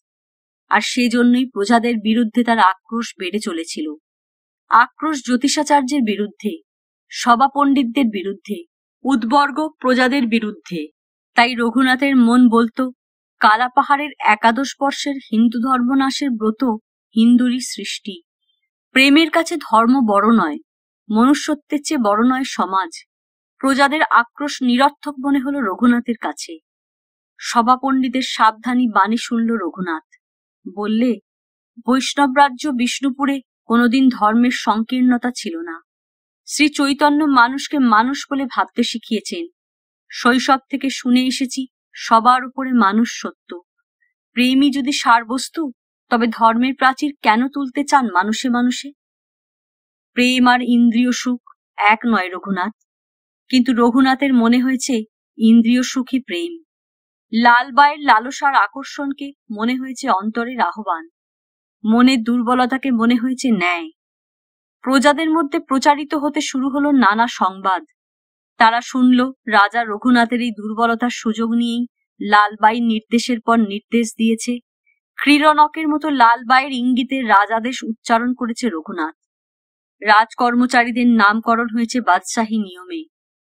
আর সেজন্যই প্রজাদের বিরুদ্ধে তার আক্রোশ বেড়ে চলেছিল। আক্রোশ জ্যোতিষাচার্যের বিরুদ্ধে, সভা পণ্ডিতদের বিরুদ্ধে, উদ্বর্গ প্রজাদের বিরুদ্ধে। তাই রঘুনাথের মন বলতো, কালা পাহাড়ের একাদশ বর্ষের হিন্দু ধর্মনাশের ব্রত হিন্দুরই সৃষ্টি। প্রেমের কাছে ধর্ম বড় নয়, মনুষ্যত্বের চেয়ে বড় নয় সমাজ। প্রজাদের আক্রোশ নিরর্থক মনে হলো রঘুনাথের কাছে। সভা পণ্ডিতের সাবধানী বাণী শুনল রঘুনাথ। বললে, বৈষ্ণব রাজ্য বিষ্ণুপুরে কোনোদিন ধর্মের সংকীর্ণতা ছিল না। শ্রী চৈতন্য মানুষকে মানুষ বলে ভাবতে শিখিয়েছেন। শৈশব থেকে শুনে এসেছি, সবার উপরে মানুষ সত্য। প্রেমই যদি সারবস্তু, তবে ধর্মের প্রাচীর কেন তুলতে চান মানুষে মানুষে? প্রেম আর ইন্দ্রিয় সুখ এক নয় রঘুনাথ। কিন্তু রঘুনাথের মনে হয়েছে ইন্দ্রিয় সুখই প্রেম। লালবাইয়ের লালসার আকর্ষণকে মনে হয়েছে অন্তরের আহ্বান। মনের দুর্বলতাকে মনে হয়েছে ন্যায়। প্রজাদের মধ্যে প্রচারিত হতে শুরু হলো নানা সংবাদ। তারা শুনল, রাজা রঘুনাথের এই দুর্বলতার সুযোগ নিয়েই লালবাই নির্দেশের পর নির্দেশ দিয়েছে। ক্রীড়নকের মতো লালবাইয়ের ইঙ্গিতে রাজাদেশ উচ্চারণ করেছে রঘুনাথ। রাজকর্মচারীদের নামকরণ হয়েছে বাদশাহী নিয়মে।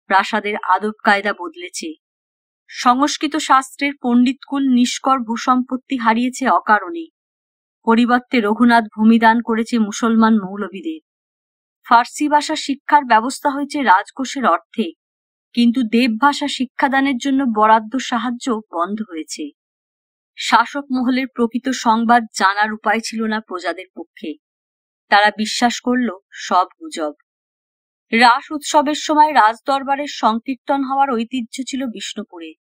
প্রাসাদের আদব কায়দা বদলেছে। সংস্কৃত শাস্ত্রের পণ্ডিতকুল নিষ্কর ভূসম্পত্তি হারিয়েছে অকারণে। পরিবর্তে রঘুনাথ ভূমিদান করেছে মুসলমান মৌলবীদের। ফার্সি ভাষা শিক্ষার ব্যবস্থা হয়েছে রাজকোষের অর্থে, কিন্তু দেব ভাষা শিক্ষাদানের জন্য বরাদ্দ সাহায্য বন্ধ হয়েছে। শাসক মহলের প্রকৃত সংবাদ জানার উপায় ছিল না প্রজাদের পক্ষে। তারা বিশ্বাস করল সব গুজব। রাস উৎসবের সময় রাজদরবারের সংকীর্তন হওয়ার ঐতিহ্য ছিল বিষ্ণুপুরে।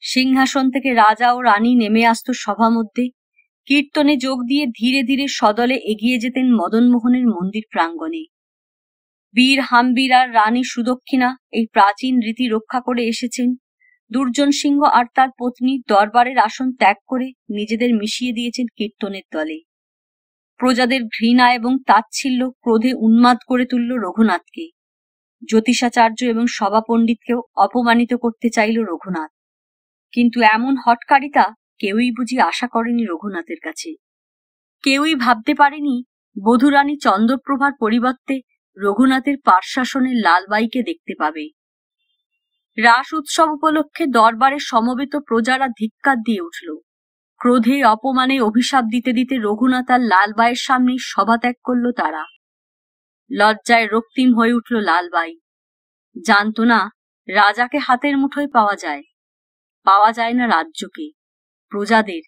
সিংহাসন থেকে রাজা ও রানী নেমে আসত সভা মধ্যে। কীর্তনে যোগ দিয়ে ধীরে ধীরে সদলে এগিয়ে যেতেন মদনমোহনের মন্দির প্রাঙ্গণে। বীর হাম্বির আর রানী সুদক্ষিণা এই প্রাচীন রীতি রক্ষা করে এসেছেন। দুর্জন সিংহ আর তার পত্নী দরবারের আসন ত্যাগ করে নিজেদের মিশিয়ে দিয়েছেন কীর্তনের দলে। প্রজাদের ঘৃণা এবং তাচ্ছিল্য ক্রোধে উন্মাদ করে তুলল রঘুনাথকে। জ্যোতিষাচার্য এবং সভা পণ্ডিতকেও অপমানিত করতে চাইল রঘুনাথ। কিন্তু এমন হঠকারিতা কেউই বুঝি আশা করেনি রঘুনাথের কাছে। কেউই ভাবতে পারেনি বধূরানী চন্দ্রপ্রভার পরিবর্তে রঘুনাথের পার্শ্বাসনে লালবাইকে দেখতে পাবে। রাস উৎসব উপলক্ষে দরবারে সমবেত প্রজারা ধিক্কার দিয়ে উঠল। ক্রোধে অপমানে অভিশাপ দিতে দিতে রঘুনাথ আর লালবাইয়ের সামনে সভা ত্যাগ করল তারা। লজ্জায় রক্তিম হয়ে উঠল লালবাই। জানত না রাজাকে হাতের মুঠোয় পাওয়া যায় না রাজ্যকে। প্রজাদের,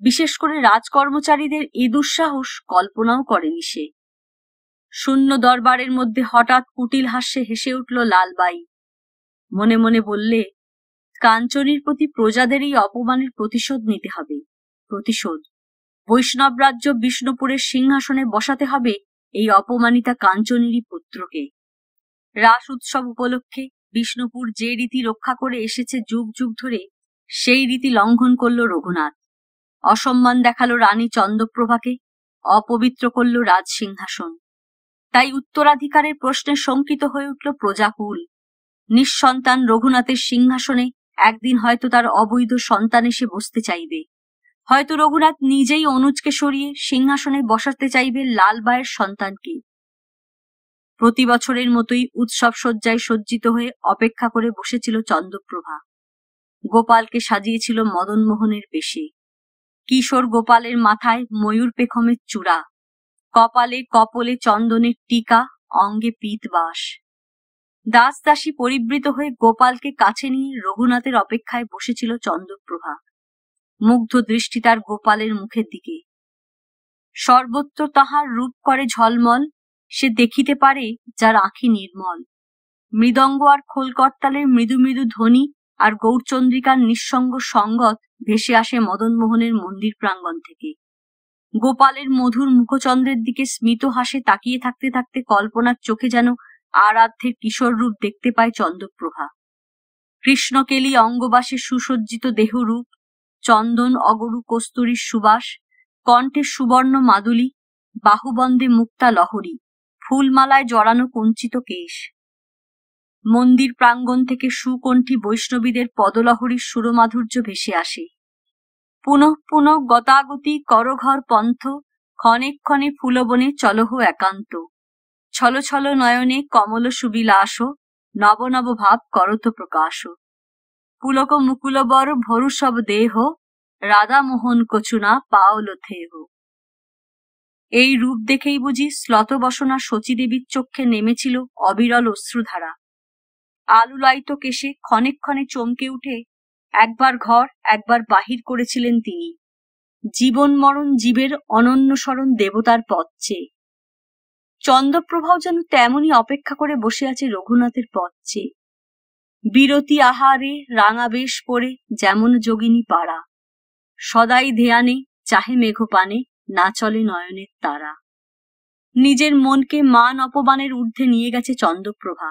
বিশেষ করে রাজকর্মচারীদের এই দুঃসাহস কল্পনাও করেনি সে। শূন্য দরবারের মধ্যে হঠাৎ কুটিল হাস্যে হেসে উঠল লালবাই। মনে মনে বললে, কাঞ্চনীর প্রতি প্রজাদের এই অপমানের প্রতিশোধ নিতে হবে। প্রতিশোধ। বৈষ্ণব রাজ্য বিষ্ণুপুরের সিংহাসনে বসাতে হবে এই অপমানিতা কাঞ্চনীরই পুত্রকে। রাস উৎসব উপলক্ষে বিষ্ণুপুর যে রীতি রক্ষা করে এসেছে যুগ যুগ ধরে, সেই রীতি লঙ্ঘন করল রঘুনাথ। অসম্মান দেখালো রানী চন্দ্রপ্রভাকে, অপবিত্র করল রাজ সিংহাসন। তাই উত্তরাধিকারের প্রশ্নে শঙ্কিত হয়ে উঠল প্রজাকুল। নিঃসন্তান রঘুনাথের সিংহাসনে একদিন হয়তো তার অবৈধ সন্তান এসে বসতে চাইবে। হয়তো রঘুনাথ নিজেই অনুজকে সরিয়ে সিংহাসনে বসাতে চাইবে লালবাইয়ের সন্তানকে। প্রতি বছরের মতোই উৎসব সজ্জায় সজ্জিত হয়ে অপেক্ষা করে বসেছিল চন্দ্রপ্রভা। গোপালকে সাজিয়েছিল মদনমোহনের বেশে। কিশোর গোপালের মাথায় ময়ূর পেখমের চূড়া, কপালে কপলে চন্দনের টিকা, অঙ্গে পীতবাস। দাস দাসী পরিবৃত হয়ে গোপালকে কাছে নিয়ে রঘুনাথের অপেক্ষায় বসেছিল চন্দ্রপ্রভা। মুগ্ধ দৃষ্টি তার গোপালের মুখের দিকে। সর্বত্র তাহার রূপ করে ঝলমল, সে দেখিতে পারে যার আঁখি নির্মল। মৃদঙ্গ আর খোল করতালের মৃদু মৃদু ধ্বনি আর গৌরচন্দ্রিকার নিঃসঙ্গ সঙ্গত ভেসে আসে মদনমোহনের মন্দির প্রাঙ্গণ থেকে। গোপালের মধুর মুখচন্দ্রের দিকে স্মিত হাসে তাকিয়ে থাকতে থাকতে কল্পনার চোখে যেন আরাধ্যের কিশোর রূপ দেখতে পায় চন্দ্রপ্রভা। কৃষ্ণকেলি অঙ্গবাসে সুসজ্জিত দেহরূপ, চন্দন অগরু কস্তুরীর সুবাস, কণ্ঠে সুবর্ণ মাদুলি, বাহুবন্ধে মুক্তা লহরী, ফুলমালায় জড়ানো কুঞ্চিত কেশ। মন্দির প্রাঙ্গণ থেকে সুকণ্ঠী বৈষ্ণবীদের পদলহরীর সুরমাধুর্য ভেসে আসে। পুনঃ পুনঃ গতাগতি করঘর পন্থ, ক্ষণে ক্ষণে ফুলবনে চলহ একান্ত, ছল ছল নয়নে কমল সুবিলাস, নব নব ভাব করত প্রকাশ। পুলক মুকুল বর ভরু সব দেহ, রাধা মোহন কচুনা পাওল থেহ। এই রূপ দেখেই বুঝি শ্লতবসনা শচীদেবীর চক্ষে নেমেছিল অবিরল অশ্রুধারা। আলুলায়িত কেশে ক্ষণে ক্ষণে চমকে উঠে একবার ঘর একবার বাহির করেছিলেন তিনি, জীবন মরণ জীবের অনন্য স্মরণ দেবতার পথ চেয়ে। চন্দ্রপ্রভাও যেন তেমনই অপেক্ষা করে বসে আছে রঘুনাথের পথ চেয়ে। বিরতি আহারে রাঙা বেশ পরে যেমন যোগিনী পাড়া, সদাই ধ্যানে চাহে মেঘপানে না চলে নয়নের তারা। নিজের মনকে মান অপমানের ঊর্ধ্বে নিয়ে গেছে চন্দ্রপ্রভা,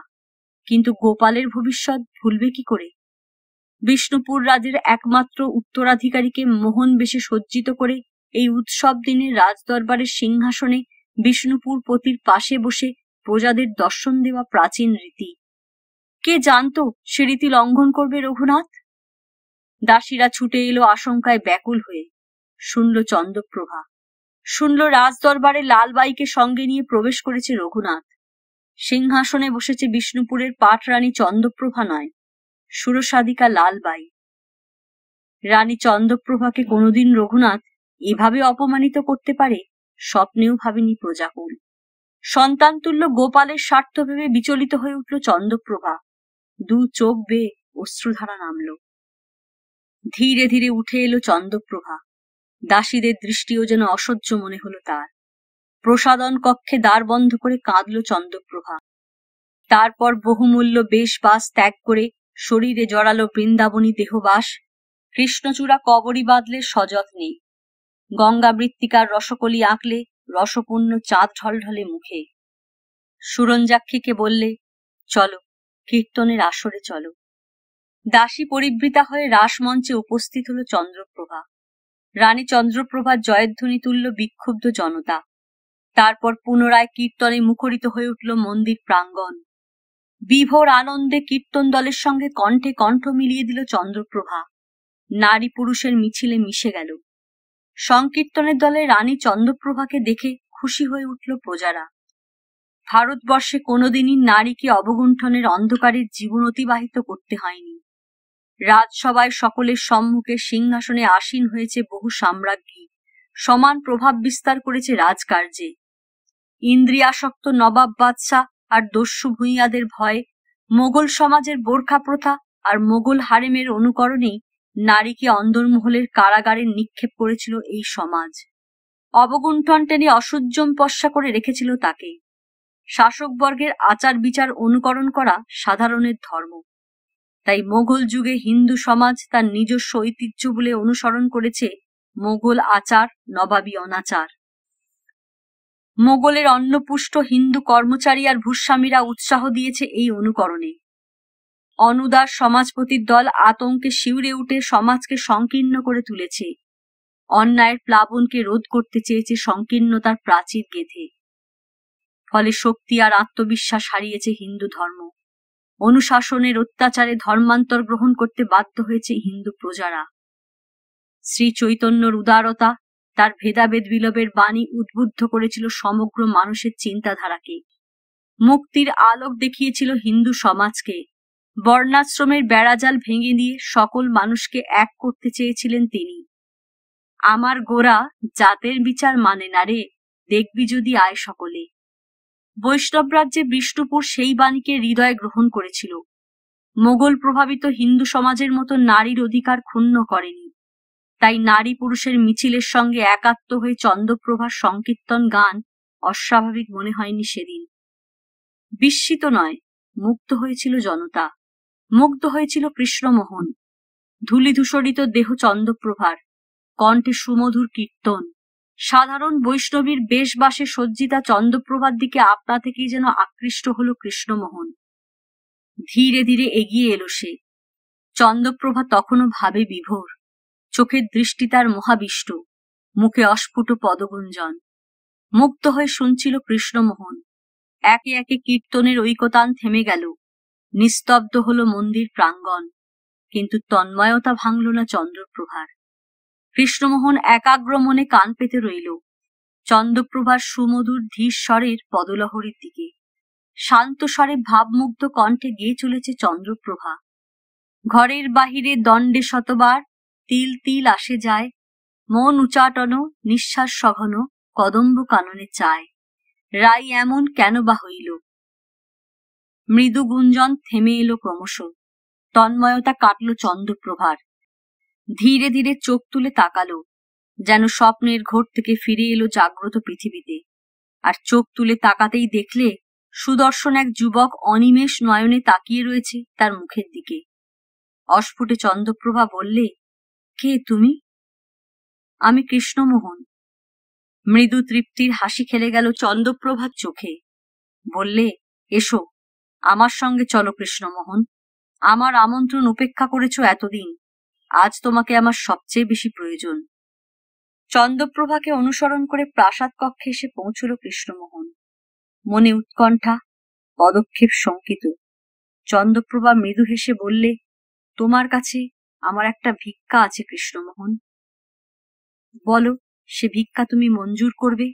কিন্তু গোপালের ভবিষ্যৎ ভুলবে কি করে? বিষ্ণুপুর রাজের একমাত্র উত্তরাধিকারীকে মোহন বেশে সজ্জিত করে এই উৎসব দিনে রাজদরবারের সিংহাসনে বিষ্ণুপুর পতির পাশে বসে প্রজাদের দর্শন দেওয়া প্রাচীন রীতি। কে জানতো সে রীতি লঙ্ঘন করবে রঘুনাথ? দাসীরা ছুটে এলো আশঙ্কায় ব্যাকুল হয়ে। শুনল চন্দ্রপ্রভা, শুনল রাজদরবারে লালবাইকে সঙ্গে নিয়ে প্রবেশ করেছে রঘুনাথ। সিংহাসনে বসেছে বিষ্ণুপুরের পাটরানী চন্দ্রপ্রভা নয়, সুরসাধিকা লালবাই। রানী চন্দ্রপ্রভাকে কোনোদিন রঘুনাথ এভাবে অপমানিত করতে পারে স্বপ্নেও ভাবেনি প্রজাকুল। সন্তানতুল্য গোপালের স্বার্থ ভেবে বিচলিত হয়ে উঠল চন্দ্রপ্রভা। দু চোখ বেয়ে অশ্রুধারা নামল। ধীরে ধীরে উঠে এলো চন্দ্রপ্রভা। দাসীদের দৃষ্টিও যেন অসহ্য মনে হলো তার। প্রসাদন কক্ষে দ্বার বন্ধ করে কাঁদল চন্দ্রপ্রভা। তারপর বহুমূল্য বেশবাস ত্যাগ করে শরীরে জড়ালো বৃন্দাবনী দেহবাস। কৃষ্ণচূড়া কবরী বাঁধলে সযত্নে, গঙ্গা মৃত্তিকার রসকলি আঁকলে রসপূর্ণ চাঁদ ঢলঢলে মুখে। সুরঞ্জাক্ষীকে বললে, চলো কীর্তনের আসরে চলো। দাসী পরিবৃতা হয়ে রাসমঞ্চে উপস্থিত হলো চন্দ্রপ্রভা। রানী চন্দ্রপ্রভার জয়ধ্বনি তুল্য বিক্ষুব্ধ জনতা। তারপর পুনরায় কীর্তনে মুখরিত হয়ে উঠল মন্দির প্রাঙ্গণ। বিভোর আনন্দে কীর্তন দলের সঙ্গে কণ্ঠে কণ্ঠ মিলিয়ে দিল চন্দ্রপ্রভা। নারী পুরুষের মিছিলে মিশে গেল। সংকীর্তনের দলে রানী চন্দ্রপ্রভাকে দেখে খুশি হয়ে উঠল প্রজারা। ভারতবর্ষে কোনোদিনই নারীকে অবগুণ্ঠনের অন্ধকারের জীবন অতিবাহিত করতে হয়নি। রাজসভায় সকলের সম্মুখে সিংহাসনে আসীন হয়েছে বহু সাম্রাজ্ঞী, সমান প্রভাব বিস্তার করেছে রাজকার্যে। ইন্দ্রিয়াসক্ত নবাব বাদশাহ আর দস্যু ভূঁইয়াদের ভয়ে, মোগল সমাজের বোরখা প্রথা আর মোগল হারেমের অনুকরণেই নারীকে অন্দরমহলের কারাগারে নিক্ষেপ করেছিল এই সমাজ। অবগুণ্ঠন টেনে অসুজ্জম পশ্চা করে রেখেছিল তাকে। শাসকবর্গের আচার বিচার অনুকরণ করা সাধারণের ধর্ম। তাই মোগল যুগে হিন্দু সমাজ তার নিজস্ব ঐতিহ্য বলে অনুসরণ করেছে মোগল আচার, নবাবী অনাচার। মোগলের অন্নপুষ্ট হিন্দু কর্মচারী আর ভূস্বামীরা উৎসাহ দিয়েছে এই অনুকরণে। অনুদার সমাজপতির দল আতঙ্কে শিউরে উঠে সমাজকে সংকীর্ণ করে তুলেছে। অন্যায়ের প্লাবনকে রোধ করতে চেয়েছে সংকীর্ণতার প্রাচীর গেঁথে। ফলে শক্তি আর আত্মবিশ্বাস হারিয়েছে হিন্দু ধর্ম। অনুশাসনের অত্যাচারে ধর্মান্তর গ্রহণ করতে বাধ্য হয়েছে হিন্দু প্রজারা। শ্রী চৈতন্যর উদারতা, তার ভেদাভেদ বিলোপের বাণী উদ্বুদ্ধ করেছিল সমগ্র মানুষের চিন্তাধারাকে। মুক্তির আলোক দেখিয়েছিল হিন্দু সমাজকে। বর্ণাশ্রমের বেড়াজাল ভেঙে দিয়ে সকল মানুষকে এক করতে চেয়েছিলেন তিনি। আমার গোরা জাতের বিচার মানে না রে, দেখবি যদি আয় সকলে। বৈষ্ণব রাজ্যে বিষ্ণুপুর সেই বাণীকে হৃদয়ে গ্রহণ করেছিল। মোগল প্রভাবিত হিন্দু সমাজের মতো নারীর অধিকার ক্ষুণ্ণ করেনি। তাই নারী পুরুষের মিছিলের সঙ্গে একাত্ম হয়ে চন্দ্রপ্রভার সংকীর্তন গান অস্বাভাবিক মনে হয়নি সেদিন। বিস্মিত নয়, মুগ্ধ হয়েছিল জনতা। মুগ্ধ হয়েছিল কৃষ্ণমোহন। ধূলিধূসরিত দেহ চন্দ্রপ্রভার, কণ্ঠে সুমধুর কীর্তন, সাধারণ বৈষ্ণবীর বেশবাসে সজ্জিতা চন্দ্রপ্রভার দিকে আপনা থেকেই যেন আকৃষ্ট হল কৃষ্ণমোহন। ধীরে ধীরে এগিয়ে এলো সে। চন্দ্রপ্রভা তখনও ভাবে বিভোর, চোখের দৃষ্টি তার মহাবিষ্ট, মুখে অস্ফুট পদগুঞ্জন। মুগ্ধ হয়ে শুনছিল কৃষ্ণমোহন। একে একে কীর্তনের ঐকতান থেমে গেল, নিস্তব্ধ হল মন্দির প্রাঙ্গণ, কিন্তু তন্ময়তা ভাঙল না চন্দ্রপ্রভার। কৃষ্ণমোহন একাগ্র মনে কান পেতে রইল চন্দ্রপ্রভার সুমধুর ধীর স্বরের পদলহরীর দিকে। শান্ত স্বরে ভাবমুগ্ধ কণ্ঠে গেয়ে চলেছে চন্দ্রপ্রভা। ঘরের বাহিরে দণ্ডে শতবার তিল তিল আসে যায়, মন উচাটন নিঃশ্বাস সঘন কদম্ব কাননে চায়, রাই এমন কেন বা হইল। মৃদু গুঞ্জন থেমে এলো ক্রমশ। তন্ময়তা কাটল চন্দ্রপ্রভার। ধীরে ধীরে চোখ তুলে তাকালো, যেন স্বপ্নের ঘোর থেকে ফিরে এলো জাগ্রত পৃথিবীতে। আর চোখ তুলে তাকাতেই দেখলে সুদর্শন এক যুবক অনিমেষ নয়নে তাকিয়ে রয়েছে তার মুখের দিকে। অস্ফুটে চন্দ্রপ্রভা বললে, কে তুমি? আমি কৃষ্ণমোহন। মৃদু তৃপ্তির হাসি খেলে গেল চন্দ্রপ্রভার চোখে। বললে, এসো, আমার সঙ্গে চলো কৃষ্ণমোহন। আমার আমন্ত্রণ উপেক্ষা করেছ এতদিন, আজ তোমাকে আমার সবচেয়ে বেশি প্রয়োজন। চন্দ্রপ্রভাকে অনুসরণ করে প্রাসাদ কক্ষে এসে পৌঁছল কৃষ্ণমোহন। মনে উৎকণ্ঠা, পদক্ষেপ শঙ্কিত। চন্দ্রপ্রভা মৃদু হেসে বললে, তোমার কাছে আমার একটা ভিক্ষা আছে কৃষ্ণমোহন। বলো, সে ভিক্ষা তুমি মঞ্জুর করবে?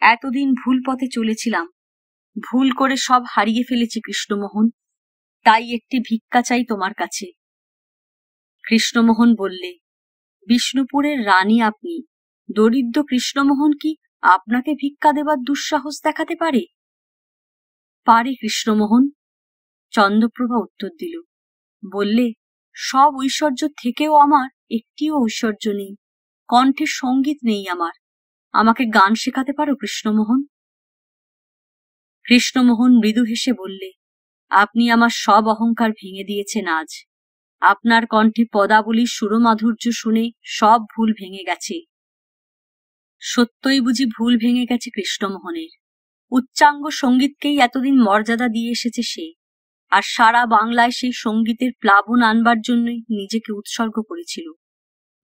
এতদিন ভুল পথে চলেছিলাম, ভুল করে সব হারিয়ে ফেলেছি কৃষ্ণমোহন, তাই একটি ভিক্ষা চাই তোমার কাছে। কৃষ্ণমোহন বললে, বিষ্ণুপুরের রানী আপনি, দরিদ্র কৃষ্ণমোহন কি আপনাকে ভিক্ষা দেবার দুঃসাহস দেখাতে পারে? পারে কৃষ্ণমোহন। চন্দ্রপ্রভা উত্তর দিল। বললে, সব ঐশ্বর্য থেকেও আমার একটিও ঐশ্বর্য নেই, কণ্ঠে সঙ্গীত নেই আমার, আমাকে গান শেখাতে পারো কৃষ্ণমোহন? কৃষ্ণমোহন মৃদু হেসে বললে, আপনি আমার সব অহংকার ভেঙে দিয়েছেন আজ। আপনার কণ্ঠে পদাবলীর সুরমাধুর্য শুনে সব ভুল ভেঙে গেছে। সত্যই বুঝি ভুল ভেঙে গেছে কৃষ্ণমোহনের। উচ্চাঙ্গ সঙ্গীতকেই এতদিন মর্যাদা দিয়ে এসেছে সে, আর সারা বাংলায় সেই সঙ্গীতের প্লাবন আনবার জন্যই নিজেকে উৎসর্গ করেছিল।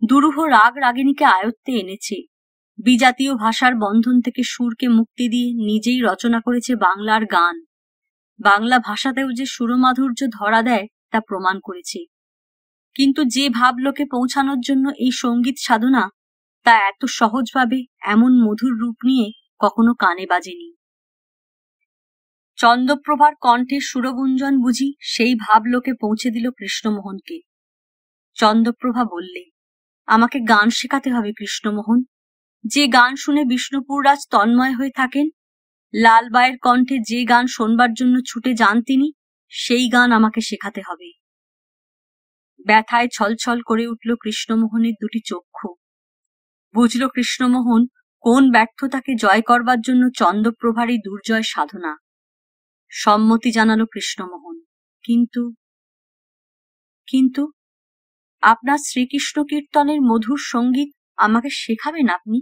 দুরূহ রাগ রাগিণীকে আয়ত্তে এনেছে, বিজাতীয় ভাষার বন্ধন থেকে সুরকে মুক্তি দিয়ে নিজেই রচনা করেছে বাংলার গান। বাংলা ভাষাতেও যে সুরমাধুর্য ধরা দেয় তা প্রমাণ করেছে। কিন্তু যে ভাবলোকে পৌঁছানোর জন্য এই সঙ্গীত সাধনা, তা এত সহজভাবে এমন মধুর রূপ নিয়ে কখনো কানে বাজেনি। চন্দ্রপ্রভার কণ্ঠের সুরগুঞ্জন বুঝি সেই ভাবলোকে পৌঁছে দিল কৃষ্ণমোহনকে। চন্দ্রপ্রভা বললে, আমাকে গান শেখাতে হবে কৃষ্ণমোহন। যে গান শুনে বিষ্ণুপুর রাজ তন্ময় হয়ে থাকেন, লালবাইয়ের কণ্ঠে যে গান শোনবার জন্য ছুটে যান তিনি, সেই গান আমাকে শেখাতে হবে। ব্যথায় ছলছল করে উঠল কৃষ্ণমোহনের দুটি চক্ষু। বুঝল কৃষ্ণমোহন কোন ব্যর্থতাকে জয় করবার জন্য চন্দ্রপ্রভার এই দুর্জয় সাধনা। সম্মতি জানালো কৃষ্ণমোহন। কিন্তু কিন্তু আপনার শ্রীকৃষ্ণ কীর্তনের মধুর সঙ্গীত আমাকে শেখাবেন আপনি?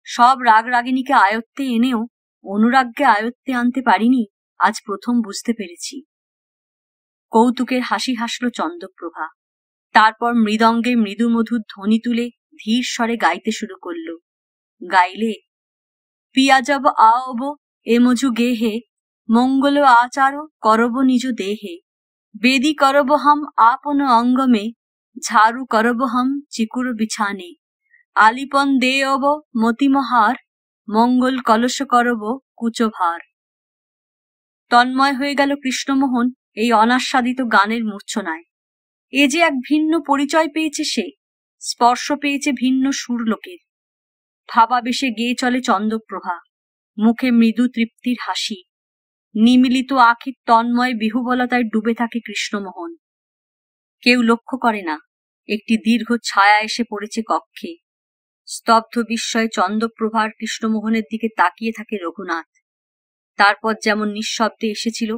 সব রাগ রাগিণীকে আয়ত্তে এনেও অনুরাগকে আয়ত্তে আনতে পারিনি, আজ প্রথম বুঝতে পেরেছি। কৌতুকের হাসি হাসল চন্দ্রপ্রভা। তারপর মৃদঙ্গে মৃদু মধুর ধ্বনি তুলে ধীর স্বরে গাইতে শুরু করল। গাইলে, পিয়া যাব আওব এ মজু গেহে, মঙ্গল আচার করব নিজ দেহে, বেদি করব হাম আপন অঙ্গমে, ঝাড়ু করব হাম চিকুর বিছানে, আলিপন দেব মতিমহার, মঙ্গল কলস করব কুচভার। তন্ময় হয়ে গেল কৃষ্ণমোহন এই অনাস্বাদিত গানের মূর্ছনায়। এ যে এক ভিন্ন পরিচয় পেয়েছে সে, স্পর্শ পেয়েছে ভিন্ন সুরলোকের। ভাবাবেশে গেয়ে চলে চন্দ্রপ্রভা, মুখে মৃদু তৃপ্তির হাসি। নিমিলিত আখির তন্ময় বিহুবলতায় ডুবে থাকে কৃষ্ণমোহন। কেউ লক্ষ্য করে না একটি দীর্ঘ ছায়া এসে পড়েছে কক্ষে। স্তব্ধ বিস্ময়ে চন্দ্রপ্রভার কৃষ্ণমোহনের দিকে তাকিয়ে থাকে রঘুনাথ। তারপর যেমন নিঃশব্দে এসেছিল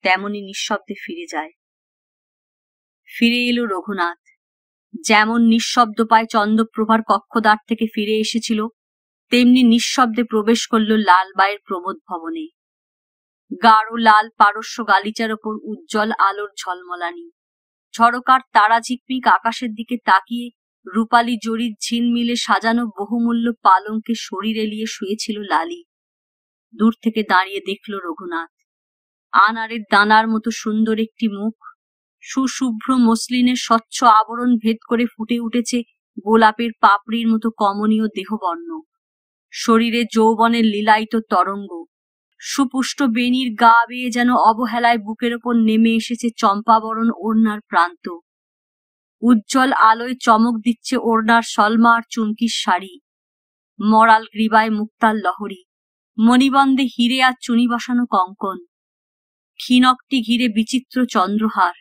তেমনি নিঃশব্দে ফিরে যায়। ফিরে এলো রঘুনাথ। যেমন নিঃশব্দ পায় চন্দ্রপ্রভার কক্ষদ্বার থেকে ফিরে এসেছিল, তেমনি নিঃশব্দে প্রবেশ করল লালবাইয়ের প্রমোদ ভবনে। গাঢ় লাল পারস্য গালিচার ওপর উজ্জ্বল আলোর ঝলমলানি, ঝড়কার তারা ঝিকমিক আকাশের দিকে তাকিয়ে রূপালী জরির ঝিলমিলে সাজানো বহুমূল্য পালঙ্কে শরীর এলিয়ে শুয়েছিল লালি। দূর থেকে দাঁড়িয়ে দেখল রঘুনাথ, আনারের দানার মতো সুন্দর একটি মুখ, সুশুভ্র মসলিনের স্বচ্ছ আবরণ ভেদ করে ফুটে উঠেছে গোলাপের পাপড়ির মতো কমনীয় দেহবর্ণ, শরীরে যৌবনের লীলায়িত তরঙ্গ, সুপুষ্ট বেনির গা বেয়ে যেন অবহেলায় বুকের ওপর নেমে এসেছে চম্পাবরণ ওড়নার প্রান্ত। উজ্জ্বল আলোয় চমক দিচ্ছে ওড়নার সলমা আর চুমকির শাড়ি, মরাল গ্রীবায় মুক্তার লহরী, মণিবন্ধে হিরে আর চুনি বসানো কঙ্কন, ক্ষীণকটি ঘিরে বিচিত্র চন্দ্রহার,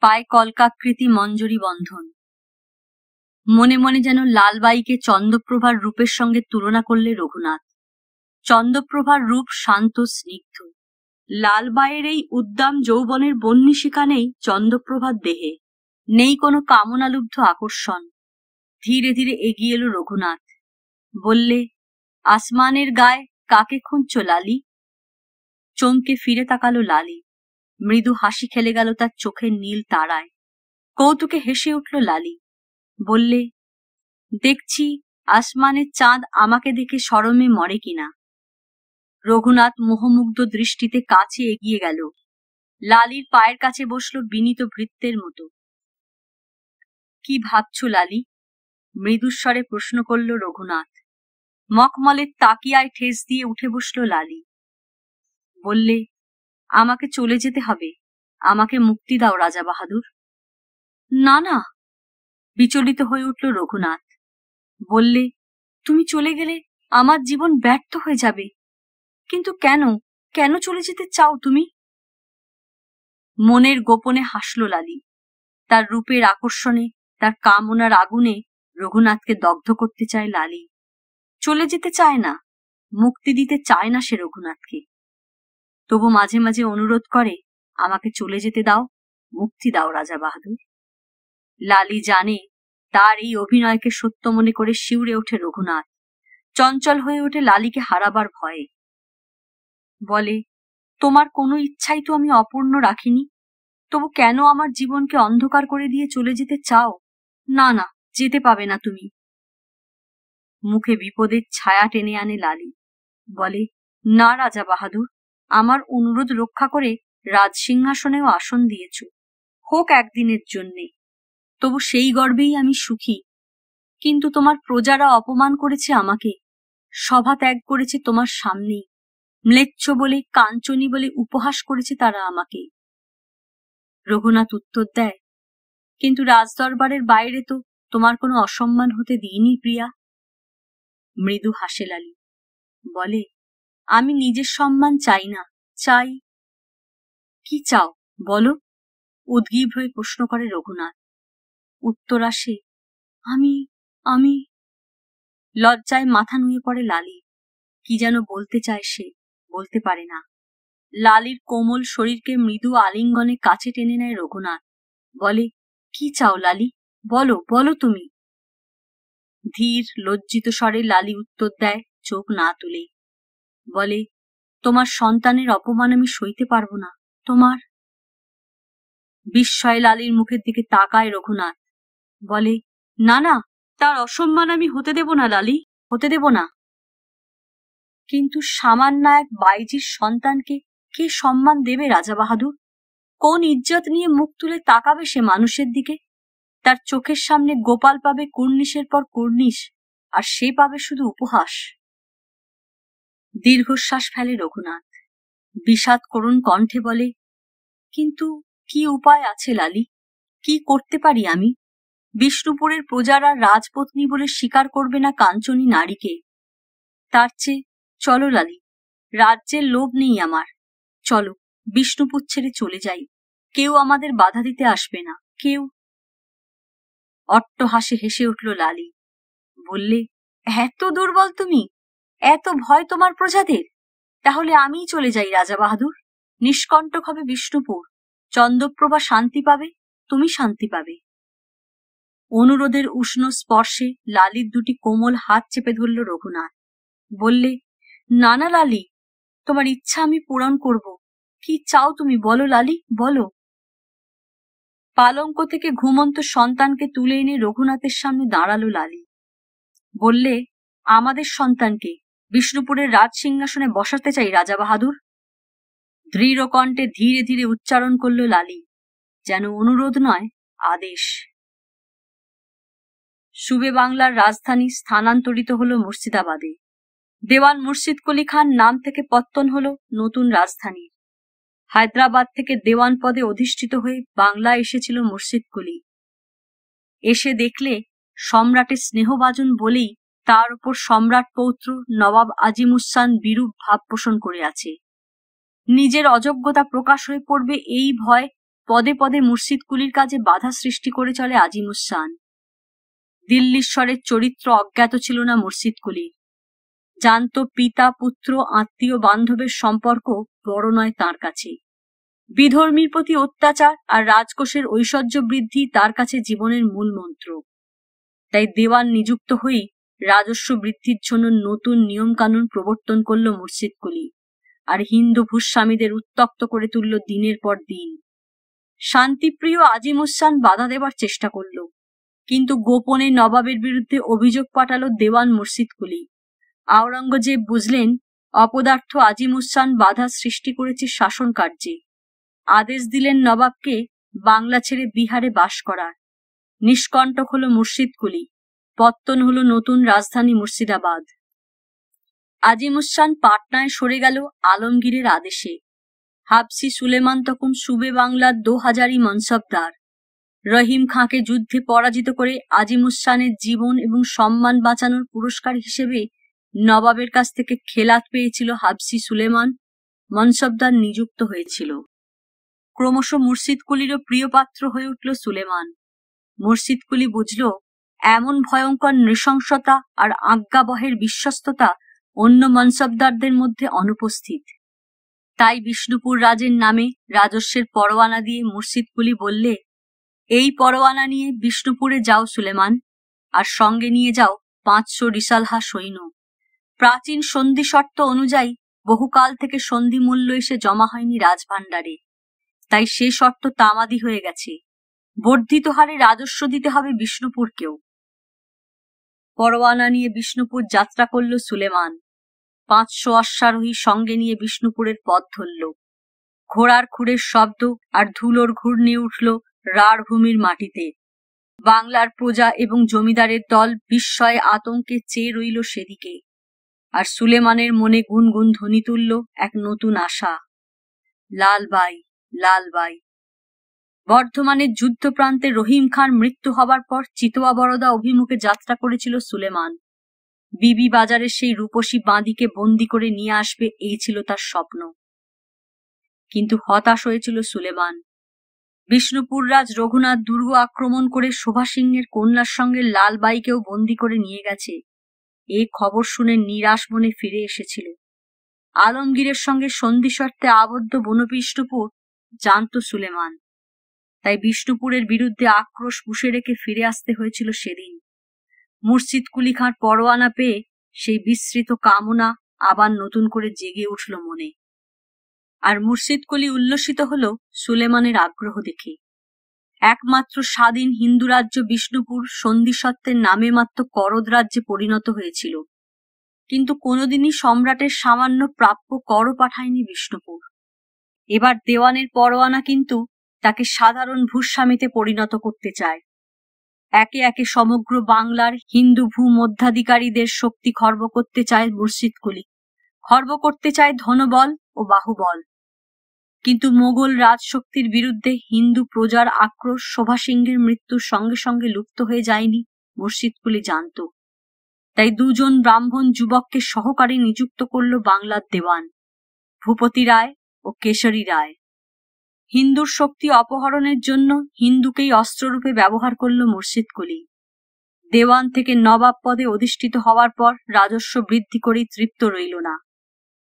পায়ে কলকাকৃতি মঞ্জরি বন্ধন। মনে মনে যেন লালবাইকে চন্দ্রপ্রভার রূপের সঙ্গে তুলনা করলে রঘুনাথ। চন্দ্রপ্রভার রূপ শান্ত স্নিগ্ধ, লালবাইয়ের এই উদ্দাম যৌবনের বহ্নিশিখা নেই চন্দ্রপ্রভার দেহে, নেই কোনো কামনালুব্ধ আকর্ষণ। ধীরে ধীরে এগিয়ে এলো রঘুনাথ, বললে, আসমানের গায়ে কাকে খুঁজছ লালি? চমকে ফিরে তাকালো লালি, মৃদু হাসি খেলে গেল তার চোখের নীল তারায়। কৌতুকে হেসে উঠল লালি, বললে, দেখছি আসমানের চাঁদ আমাকে দেখে শরমে মরে কিনা। রঘুনাথ মোহমুগ্ধ দৃষ্টিতে কাছে এগিয়ে গেল, লালির পায়ের কাছে বসল বিনীত ভৃত্যের মতো। কি ভাবছ লালি? মৃদুস্বরে প্রশ্ন করল রঘুনাথ। মখমলের তাকিয়ায় ঠেস দিয়ে উঠে বসল লালি, বললে, আমাকে চলে যেতে হবে, আমাকে মুক্তি দাও রাজা বাহাদুর। না না, বিচলিত হয়ে উঠল রঘুনাথ, বললে, তুমি চলে গেলে আমার জীবন ব্যর্থ হয়ে যাবে। কিন্তু কেন, কেন চলে যেতে চাও তুমি? মনের গোপনে হাসল লালি। তার রূপের আকর্ষণে, তার কামনার আগুনে রঘুনাথকে দগ্ধ করতে চায় লালি। চলে যেতে চায় না, মুক্তি দিতে চায় না সে রঘুনাথকে। তবু মাঝে মাঝে অনুরোধ করে, আমাকে চলে যেতে দাও, মুক্তি দাও রাজা বাহাদুর। লালি জানে তার এই অভিনয়কে সত্য মনে করে শিউরে ওঠে রঘুনাথ, চঞ্চল হয়ে ওঠে লালিকে হারাবার ভয়ে। বলে, তোমার কোনো ইচ্ছাই তো আমি অপূর্ণ রাখিনি, তবু কেন আমার জীবনকে অন্ধকার করে দিয়ে চলে যেতে চাও? না না, যেতে পাবে না তুমি। মুখে বিপদের ছায়া টেনে আনে লালি, বলে, না রাজা বাহাদুর, আমার অনুরোধ রক্ষা করে রাজসিংহাসনেও আসন দিয়েছ, হোক একদিনের জন্যে, তবু সেই গর্বেই আমি সুখী। কিন্তু তোমার প্রজারা অপমান করেছে আমাকে, সভা ত্যাগ করেছে তোমার সামনেই, ম্লেচ্ছ বলে, কাঞ্চনী বলে উপহাস করেছে তারা আমাকে। রঘুনাথ উত্তর দেয়, কিন্তু রাজদরবারের বাইরে তো তোমার কোনো অসম্মান হতে দিইনি প্রিয়া। মৃদু হাসে লালি, বলে, আমি নিজের সম্মান চাই না, চাই। কি চাও বলো? উদ্গ্রীব হয়ে প্রশ্ন করে রঘুনাথ। উত্তর আসে, আমি আমি লজ্জায় মাথা নুয়ে পড়ে লালি। কি যেন বলতে চায় সে, বলতে পারে না। লালির কোমল শরীরকে মৃদু আলিঙ্গনে কাছে টেনে নেয় রঘুনাথ, বলে, কি চাও লালি, বলো বলো তুমি। ধীর লজ্জিত স্বরে লালি উত্তর দেয়, চোখ না তুলেই। বলে, তোমার সন্তানের অপমান আমি সইতে পারবো না, তোমার। বিস্ময়ে লালির মুখের দিকে তাকায় রঘুনাথ, বলে, না না, তার অসম্মান আমি হতে দেব না লালি, হতে দেব না। কিন্তু সামান্য এক বাইজির সন্তানকে কে সম্মান দেবে রাজা বাহাদুর? কোন ইজ্জত নিয়ে মুখ তুলে তাকাবে সে মানুষের দিকে? তার চোখের সামনে গোপাল পাবে কুর্নিশের পর কুর্নিশ, আর সে পাবে শুধু উপহাস। দীর্ঘশ্বাস ফেলে রঘুনাথ, বিষাদ করুণ কণ্ঠে বলে, কিন্তু কি উপায় আছে লালি? কি করতে পারি আমি? বিষ্ণুপুরের প্রজারা রাজপত্নী বলে স্বীকার করবে না কাঞ্চনী নারীকে। তার চেয়ে চলো লালি, রাজ্যের লোভ নেই আমার, চলো বিষ্ণুপুর ছেড়ে চলে যাই, কেউ আমাদের বাধা দিতে আসবে না, কেউ। অট্টহাসে হেসে উঠল লালি, বললে, এত দুর্বল তুমি, এত ভয় তোমার প্রজাদের? তাহলে আমিই চলে যাই রাজা বাহাদুর, নিষ্কণ্টক হবে বিষ্ণুপুর, চন্দ্রপ্রভা শান্তি পাবে, তুমি শান্তি পাবে। অনুরোধের উষ্ণ স্পর্শে লালির দুটি কোমল হাত চেপে ধরল রঘুনাথ। বললে, না না লালি, তোমার ইচ্ছা আমি পূরণ করব। কি চাও তুমি, বলো লালি, বলো। পালঙ্ক থেকে ঘুমন্ত সন্তানকে তুলে এনে রঘুনাথের সামনে দাঁড়ালো লালি। বললে, আমাদের সন্তানকে বিষ্ণুপুরের রাজ সিংহাসনে বসাতে চাই রাজা বাহাদুর। দৃঢ় কণ্ঠে ধীরে ধীরে উচ্চারণ করল লালি, যেন অনুরোধ নয়, আদেশ। সুবে বাংলার রাজধানী স্থানান্তরিত হল মুর্শিদাবাদে। দেওয়ান মুর্শিদ কুলি খান নাম থেকে পত্তন হল নতুন রাজধানী। হায়দ্রাবাদ থেকে দেওয়ান পদে অধিষ্ঠিত হয়ে বাংলা এসেছিল মুর্শিদ কুলি। এসে দেখলে সম্রাটের স্নেহভাজন বলেই তার উপর সম্রাট পৌত্র নবাব আজিমুসান বিরূপ ভাব পোষণ করে আছে। নিজের অযোগ্যতা প্রকাশ হয়ে পড়বে এই ভয় পদে পদে মুর্শিদ কুলির কাজে বাধা সৃষ্টি করে চলে আজিমুসান। দিল্লীশ্বরের চরিত্র অজ্ঞাত ছিল না মুর্শিদ কুলির। জানত পিতা পুত্র আত্মীয় বান্ধবের সম্পর্ক বড় নয় তাঁর কাছে। বিধর্মীর প্রতি অত্যাচার আর রাজকোষের ঐশ্বর্য বৃদ্ধি তার কাছে জীবনের মূল মন্ত্র। তাই দেওয়ান নিযুক্ত হয়ে রাজস্ব বৃদ্ধির জন্য নতুন নিয়ম কানুন প্রবর্তন করল মুর্শিদ কুলি, আর হিন্দু ভূস্বামীদের উত্তক্ত করে তুলল দিনের পর দিন। শান্তিপ্রিয় আজিমুসান বাধা দেবার চেষ্টা করল, কিন্তু গোপনে নবাবের বিরুদ্ধে অভিযোগ পাঠালো দেওয়ান মুর্শিদ কুলি। আওরঙ্গজেব বুঝলেন অপদার্থ আজিমুসান বাধা সৃষ্টি করেছে শাসন কার্যে। আদেশ দিলেন নবাবকে বাংলা ছেড়ে বিহারে বাস করার। নিষ্কণ্টক হল মুর্শিদ কুলি, পত্তন হল নতুন রাজধানী মুর্শিদাবাদ। আজিমুসান পাটনায় সরে গেল আলমগীরের আদেশে। হাবসি সুলেমান তখন সুবে বাংলার 2000 মনসবদার। রহিম খাঁকে যুদ্ধে পরাজিত করে আজিমুসানের জীবন এবং সম্মান বাঁচানোর পুরস্কার হিসেবে নবাবের কাছ থেকে খেলাত পেয়েছিল হাবসি সুলেমান। মনসবদার নিযুক্ত হয়েছিল। ক্রমশ মুর্শিদ কুলিরও প্রিয় পাত্র হয়ে উঠল সুলেমান। মুর্শিদ কুলি বুঝল এমন ভয়ঙ্কর নৃশংসতা আর আজ্ঞাবহের বিশ্বস্ততা অন্য মনসবদারদের মধ্যে অনুপস্থিত। তাই বিষ্ণুপুর রাজের নামে রাজস্বের পরোয়ানা দিয়ে মুর্শিদ কুলি বললে, এই পরোয়ানা নিয়ে বিষ্ণুপুরে যাও সুলেমান, আর সঙ্গে নিয়ে যাও 500 রিসালহা সৈন্য। প্রাচীন সন্ধি শর্ত অনুযায়ী বহুকাল থেকে সন্ধি মূল্য এসে জমা হয়নি রাজভাণ্ডারে, তাই সে শর্ত তামাদি হয়ে গেছে। বর্ধিত হারে রাজস্ব দিতে হবে বিষ্ণুপুরকেও। পরোয়ানা নিয়ে বিষ্ণুপুর যাত্রা করল সুলেমান। 500 অশ্বারোহী সঙ্গে নিয়ে বিষ্ণুপুরের পথ ধরল। ঘোড়ার খুরের শব্দ আর ধুলোর ঘূর্ণি উঠল রাঢ় ভূমির মাটিতে। বাংলার প্রজা এবং জমিদারের দল বিস্ময়ে আতঙ্কে চেয়ে রইল সেদিকে। আর সুলেমানের মনে গুনগুন ধ্বনি তুলল এক নতুন আশা, লালবাই, লালবাই। বর্ধমানের যুদ্ধপ্রান্তে রহিম খান মৃত্যু হবার পর চিতোয়া বরদা অভিমুখে যাত্রা করেছিল সুলেমান। বিবি বাজারের সেই রূপসী বাঁদিকে বন্দি করে নিয়ে আসবে, এই ছিল তার স্বপ্ন। কিন্তু হতাশ হয়েছিল সুলেমান। বিষ্ণুপুর রাজ রঘুনাথ দুর্গ আক্রমণ করে শোভা সিংহের কন্যার সঙ্গে লালবাইকেও বন্দি করে নিয়ে গেছে, এই খবর শুনে নিরাশ মনে ফিরে এসেছিল। আলমগীরের সঙ্গে সন্ধি শর্তে আবদ্ধ বনবিষ্ণুপুর জানত সুলেমান, তাই বিষ্ণুপুরের বিরুদ্ধে আক্রোশ পুষে রেখে ফিরে আসতে হয়েছিল সেদিন। মুর্শিদ কুলি খাঁর পরোয়ানা পেয়ে সেই বিস্মৃত কামনা আবার নতুন করে জেগে উঠল মনে। আর মুর্শিদ কুলি উল্লসিত হল সুলেমানের আগ্রহ দেখে। একমাত্র স্বাধীন হিন্দু রাজ্য বিষ্ণুপুর সন্ধি সত্ত্বের নামে মাত্র করদ রাজ্যে পরিণত হয়েছিল, কিন্তু কোনোদিনই সম্রাটের সামান্য প্রাপ্য করও পাঠায়নি বিষ্ণুপুর। এবার দেওয়ানের পরোয়ানা কিন্তু তাকে সাধারণ ভূস্বামীতে পরিণত করতে চায়। একে একে সমগ্র বাংলার হিন্দু ভূমধ্যাধিকারীদের শক্তি খর্ব করতে চায় মুর্শিদ কুলি, খর্ব করতে চায় ধনবল ও বাহুবল। কিন্তু মোগল রাজশক্তির বিরুদ্ধে হিন্দু প্রজার আক্রোশ শোভা সিংহের মৃত্যুর সঙ্গে সঙ্গে লুপ্ত হয়ে যায়নি, মুর্শিদ কুলি জানত। তাই 2 জন ব্রাহ্মণ যুবককে সহকারী নিযুক্ত করল বাংলার দেওয়ান, ভূপতি রায় ও কেশরী রায়। হিন্দুর শক্তি অপহরণের জন্য হিন্দুকেই অস্ত্ররূপে ব্যবহার করল মুর্শিদ কুলি। দেওয়ান থেকে নবাব পদে অধিষ্ঠিত হওয়ার পর রাজস্ব বৃদ্ধি করেই তৃপ্ত রইল না।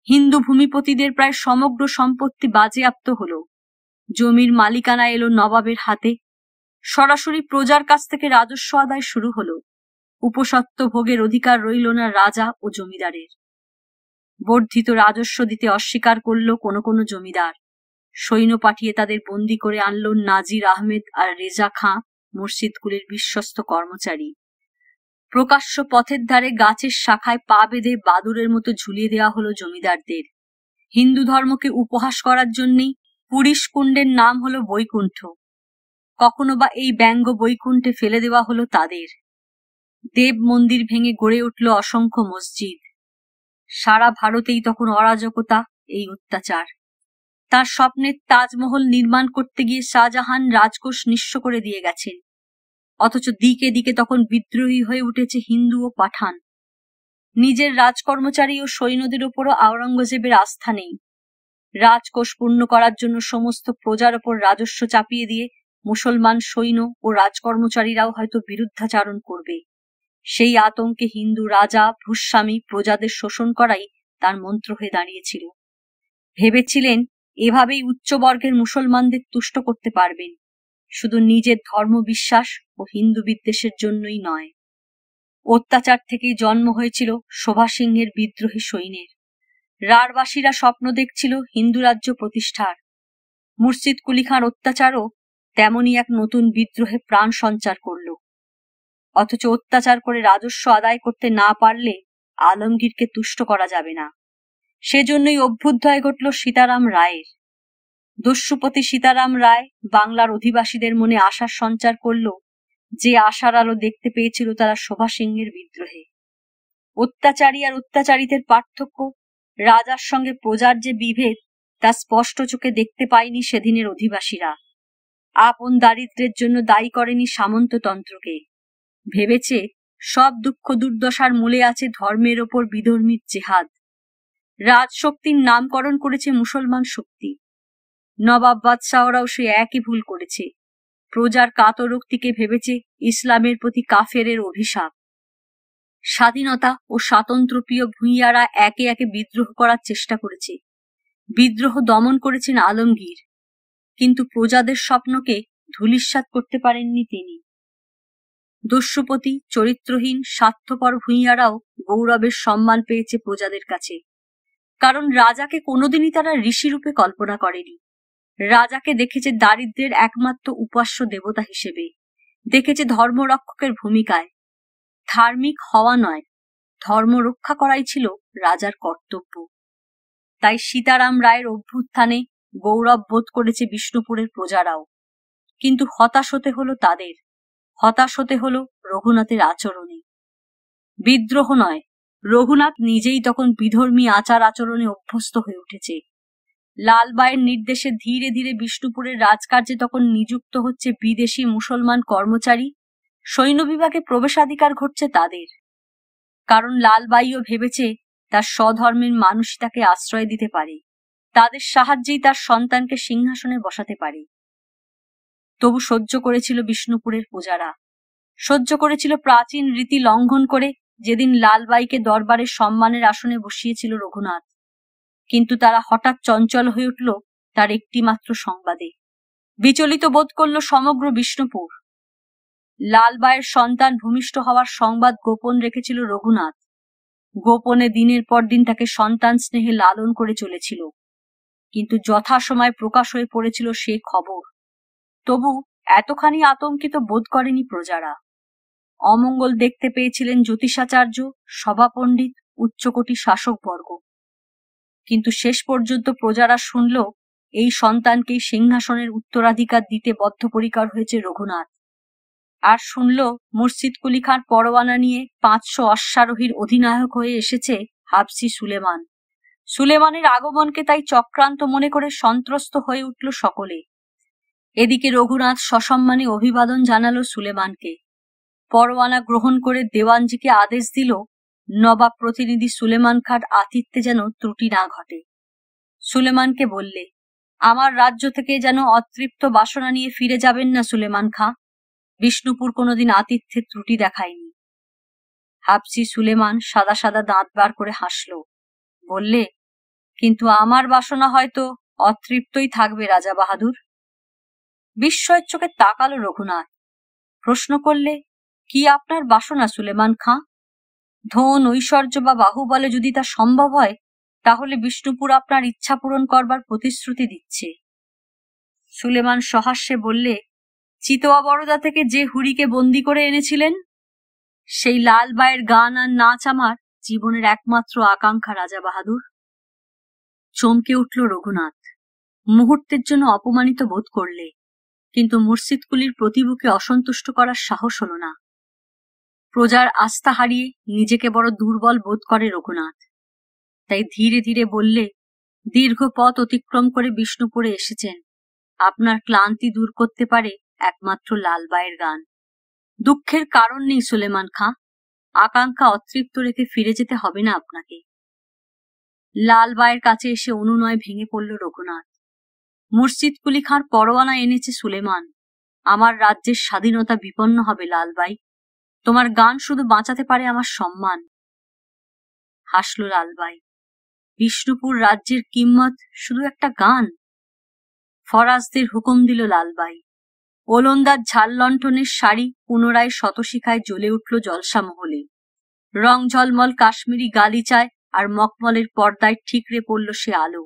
হিন্দু ভূমিপতিদের প্রায় সমগ্র সম্পত্তি বাজেয়াপ্ত হল। জমির মালিকানা এলো নবাবের হাতে, সরাসরি প্রজার কাছ থেকে রাজস্ব আদায় শুরু হলো। উপসত্ত্ব ভোগের অধিকার রইল না রাজা ও জমিদারের। বর্ধিত রাজস্ব দিতে অস্বীকার করল কোনো কোনো জমিদার। সৈন্য পাঠিয়ে তাদের বন্দী করে আনল নাজির আহমেদ আর রেজা খাঁ, মুর্শিদকুলির বিশ্বস্ত কর্মচারী। প্রকাশ্য পথের ধারে গাছের শাখায় পা বেঁধে বাদুরের মতো ঝুলিয়ে দেওয়া হলো জমিদারদের। হিন্দু ধর্মকে উপহাস করার জন্যই পুরীশ কুণ্ডের নাম হলো বৈকুণ্ঠ। কখনো বা এই ব্যঙ্গ বৈকুণ্ঠে ফেলে দেওয়া হলো তাদের। দেব মন্দির ভেঙে গড়ে উঠল অসংখ্য মসজিদ। সারা ভারতেই তখন অরাজকতা, এই অত্যাচার। তার স্বপ্নের তাজমহল নির্মাণ করতে গিয়ে শাহজাহান রাজকোষ নিঃস্ব করে দিয়ে গেছেন। অথচ দিকে দিকে তখন বিদ্রোহী হয়ে উঠেছে হিন্দু ও পাঠান। নিজের রাজকর্মচারী ও সৈন্যদের ওপরও আওরঙ্গজেবের আস্থা নেই। রাজকোষ পূর্ণ করার জন্য সমস্ত প্রজার ওপর রাজস্ব চাপিয়ে দিয়ে মুসলমান সৈন্য ও রাজকর্মচারীরাও হয়তো বিরুদ্ধাচারণ করবে। সেই আতঙ্কে হিন্দু রাজা ভূস্বামী প্রজাদের শোষণ করাই তার মন্ত্র হয়ে দাঁড়িয়েছিল। ভেবেছিলেন এভাবেই উচ্চবর্গের মুসলমানদের তুষ্ট করতে পারবেন, শুধু নিজের ধর্ম বিশ্বাস ও হিন্দু বিদ্বেষের জন্যই নয়। অত্যাচার থেকেই জন্ম হয়েছিল শোভা সিংহের বিদ্রোহী সৈন্যের। রাঢ়বাসীরা স্বপ্ন দেখছিল হিন্দু রাজ্য প্রতিষ্ঠার। মুর্শিদ কুলি খাঁর অত্যাচারও তেমনই এক নতুন বিদ্রোহে প্রাণ সঞ্চার করল। অথচ অত্যাচার করে রাজস্ব আদায় করতে না পারলে আলমগীরকে তুষ্ট করা যাবে না। সেজন্যই অভ্যুদয় ঘটল সীতারাম রায়ের। দস্যুপতি সীতারাম রায় বাংলার অধিবাসীদের মনে আশার সঞ্চার করল, যে আশার আলো দেখতে পেয়েছিল তারা শোভা সিংহের বিদ্রোহে। অত্যাচারী আর অত্যাচারীদের পার্থক্য, রাজার সঙ্গে প্রজার যে বিভেদ, তা স্পষ্ট চোখে দেখতে পায়নি সেদিনের অধিবাসীরা। আপন দারিদ্র্যের জন্য দায়ী করেনি সামন্ততন্ত্রকে। ভেবেছে সব দুঃখ দুর্দশার মূলে আছে ধর্মের ওপর বিধর্মীর জেহাদ। রাজশক্তির নামকরণ করেছে মুসলমান শক্তি। নবাব বাদশাহরাও সে একই ভুল করেছে। প্রজার কাতরোক্তিকে ভেবেছে ইসলামের প্রতি কাফেরের অভিশাপ। স্বাধীনতা ও স্বাতন্ত্র্যপ্রিয় ভূঁইয়ারা একে একে বিদ্রোহ করার চেষ্টা করেছে। বিদ্রোহ দমন করেছেন আলমগীর, কিন্তু প্রজাদের স্বপ্নকে ধূলিসাৎ করতে পারেননি তিনি। দস্যুপতি, চরিত্রহীন, স্বার্থপর ভূঁইয়ারাও গৌরবের সম্মান পেয়েছে প্রজাদের কাছে, কারণ রাজাকে কোনোদিনই তারা ঋষিরূপে কল্পনা করেনি। রাজাকে দেখেছে দারিদ্র্যের একমাত্র উপাস্য দেবতা হিসেবে, দেখেছে ধর্মরক্ষকের ভূমিকায়। ধার্মিক হওয়া নয়, ধর্ম রক্ষা করাই ছিল রাজার কর্তব্য। তাই সীতারাম রায়ের অভ্যুত্থানে গৌরব বোধ করেছে বিষ্ণুপুরের প্রজারাও। কিন্তু হতাশ হতে হলো তাদের, হতাশ হতে হলো রঘুনাথের আচরণে। বিদ্রোহ নয়, রঘুনাথ নিজেই তখন বিধর্মী আচার আচরণে অভ্যস্ত হয়ে উঠেছে। লালবাইয়ের নির্দেশে ধীরে ধীরে বিষ্ণুপুরের রাজকার্যে তখন নিযুক্ত হচ্ছে বিদেশি মুসলমান কর্মচারী। সৈন্য বিভাগে প্রবেশাধিকার ঘটছে তাদের, কারণ লালবাইও ভেবেছে তার স্বধর্মের মানুষই তাকে আশ্রয় দিতে পারে, তাদের সাহায্যেই তার সন্তানকে সিংহাসনে বসাতে পারে। তবু সহ্য করেছিল বিষ্ণুপুরের প্রজারা, সহ্য করেছিল প্রাচীন রীতি লঙ্ঘন করে যেদিন লালবাইকে দরবারের সম্মানের আসনে বসিয়েছিল রঘুনাথ। কিন্তু তারা হঠাৎ চঞ্চল হয়ে উঠল তার একটি মাত্র সংবাদে। বিচলিত বোধ করল সমগ্র বিষ্ণুপুর। লালবাইয়ের সন্তান ভূমিষ্ঠ হওয়ার সংবাদ গোপন রেখেছিল রঘুনাথ। গোপনে দিনের পর দিন তাকে সন্তান স্নেহে লালন করে চলেছিল, কিন্তু যথাসময় প্রকাশ হয়ে পড়েছিল সে খবর। তবু এতখানি আতঙ্কিত বোধ করেনি প্রজারা। অমঙ্গল দেখতে পেয়েছিলেন জ্যোতিষাচার্য, সভাপণ্ডিত, উচ্চকোটি শাসকবর্গ। কিন্তু শেষ পর্যন্ত প্রজারা শুনল এই সন্তানকেই সিংহাসনের উত্তরাধিকার দিতে বদ্ধপরিকর হয়েছে রঘুনাথ। আর শুনল মুর্শিদ কুলি খাঁর পরোয়ানা নিয়ে 500 অশ্বারোহীর অধিনায়ক হয়ে এসেছে হাবসি সুলেমান। সুলেমানের আগমনকে তাই চক্রান্ত মনে করে সন্ত্রস্ত হয়ে উঠল সকলে। এদিকে রঘুনাথ সসম্মানে অভিবাদন জানালো সুলেমানকে। পরোয়ানা গ্রহণ করে দেওয়ানজিকে আদেশ দিল নবাব প্রতিনিধি সুলেমান খাঁর আতিথ্যে যেন ত্রুটি না ঘটে। সুলেমানকে বললে, আমার রাজ্য থেকে যেন অতৃপ্ত বাসনা নিয়ে ফিরে যাবেন না সুলেমান খাঁ। বিষ্ণুপুর কোনোদিন আতিথ্যের ত্রুটি দেখায়নি। হাবসি সুলেমান সাদা সাদা দাঁত বার করে হাসল, বললে, কিন্তু আমার বাসনা হয়তো অতৃপ্তই থাকবে রাজা বাহাদুর। বিস্ময়ের চোখে তাকালো রঘুনাথ। প্রশ্ন করলে, কি আপনার বাসনা সুলেমান খাঁ? ধন, ঐশ্বর্য বা বাহুবলে যদি তা সম্ভব হয়, তাহলে বিষ্ণুপুর আপনার ইচ্ছা পূরণ করবার প্রতিশ্রুতি দিচ্ছে। সুলেমান সহাস্যে বললে, চিতোয়া বরদা থেকে যে হুড়িকে বন্দি করে এনেছিলেন, সেই লালবাইয়ের গান আর নাচ আমার জীবনের একমাত্র আকাঙ্ক্ষা রাজা বাহাদুর। চমকে উঠল রঘুনাথ। মুহূর্তের জন্য অপমানিত বোধ করলে, কিন্তু মুর্শিদকুলির প্রতিভুকে অসন্তুষ্ট করার সাহস হল না। প্রজার আস্থা হারিয়ে নিজেকে বড় দুর্বল বোধ করে রঘুনাথ। তাই ধীরে ধীরে বললে, দীর্ঘ পথ অতিক্রম করে বিষ্ণুপুরে এসেছেন, আপনার ক্লান্তি দূর করতে পারে একমাত্র লালবাইয়ের গান। দুঃখের কারণ নেই সুলেমান খাঁ, আকাঙ্ক্ষা অতৃপ্ত রেখে ফিরে যেতে হবে না আপনাকে। লালবাইয়ের কাছে এসে অনুনয় ভেঙে পড়ল রঘুনাথ। মুর্শিদকুলি খাঁর পরোয়ানা এনেছে সুলেমান, আমার রাজ্যের স্বাধীনতা বিপন্ন হবে লালবাই। তোমার গান শুধু বাঁচাতে পারে আমার সম্মান। হাসল লালবাই। বিষ্ণুপুর রাজ্যের কিম্মত শুধু একটা গান? ফরাজদের হুকুম দিল লালবাই। ওলন্দাজ ঝাড়লণ্ঠনের শাড়ি পুনরায় শতশিখায় জ্বলে উঠল জলসা মহলে। রং ঝলমল কাশ্মীরি গালিচায় আর মকমলের পর্দায় ঠিকরে পড়ল সে আলো।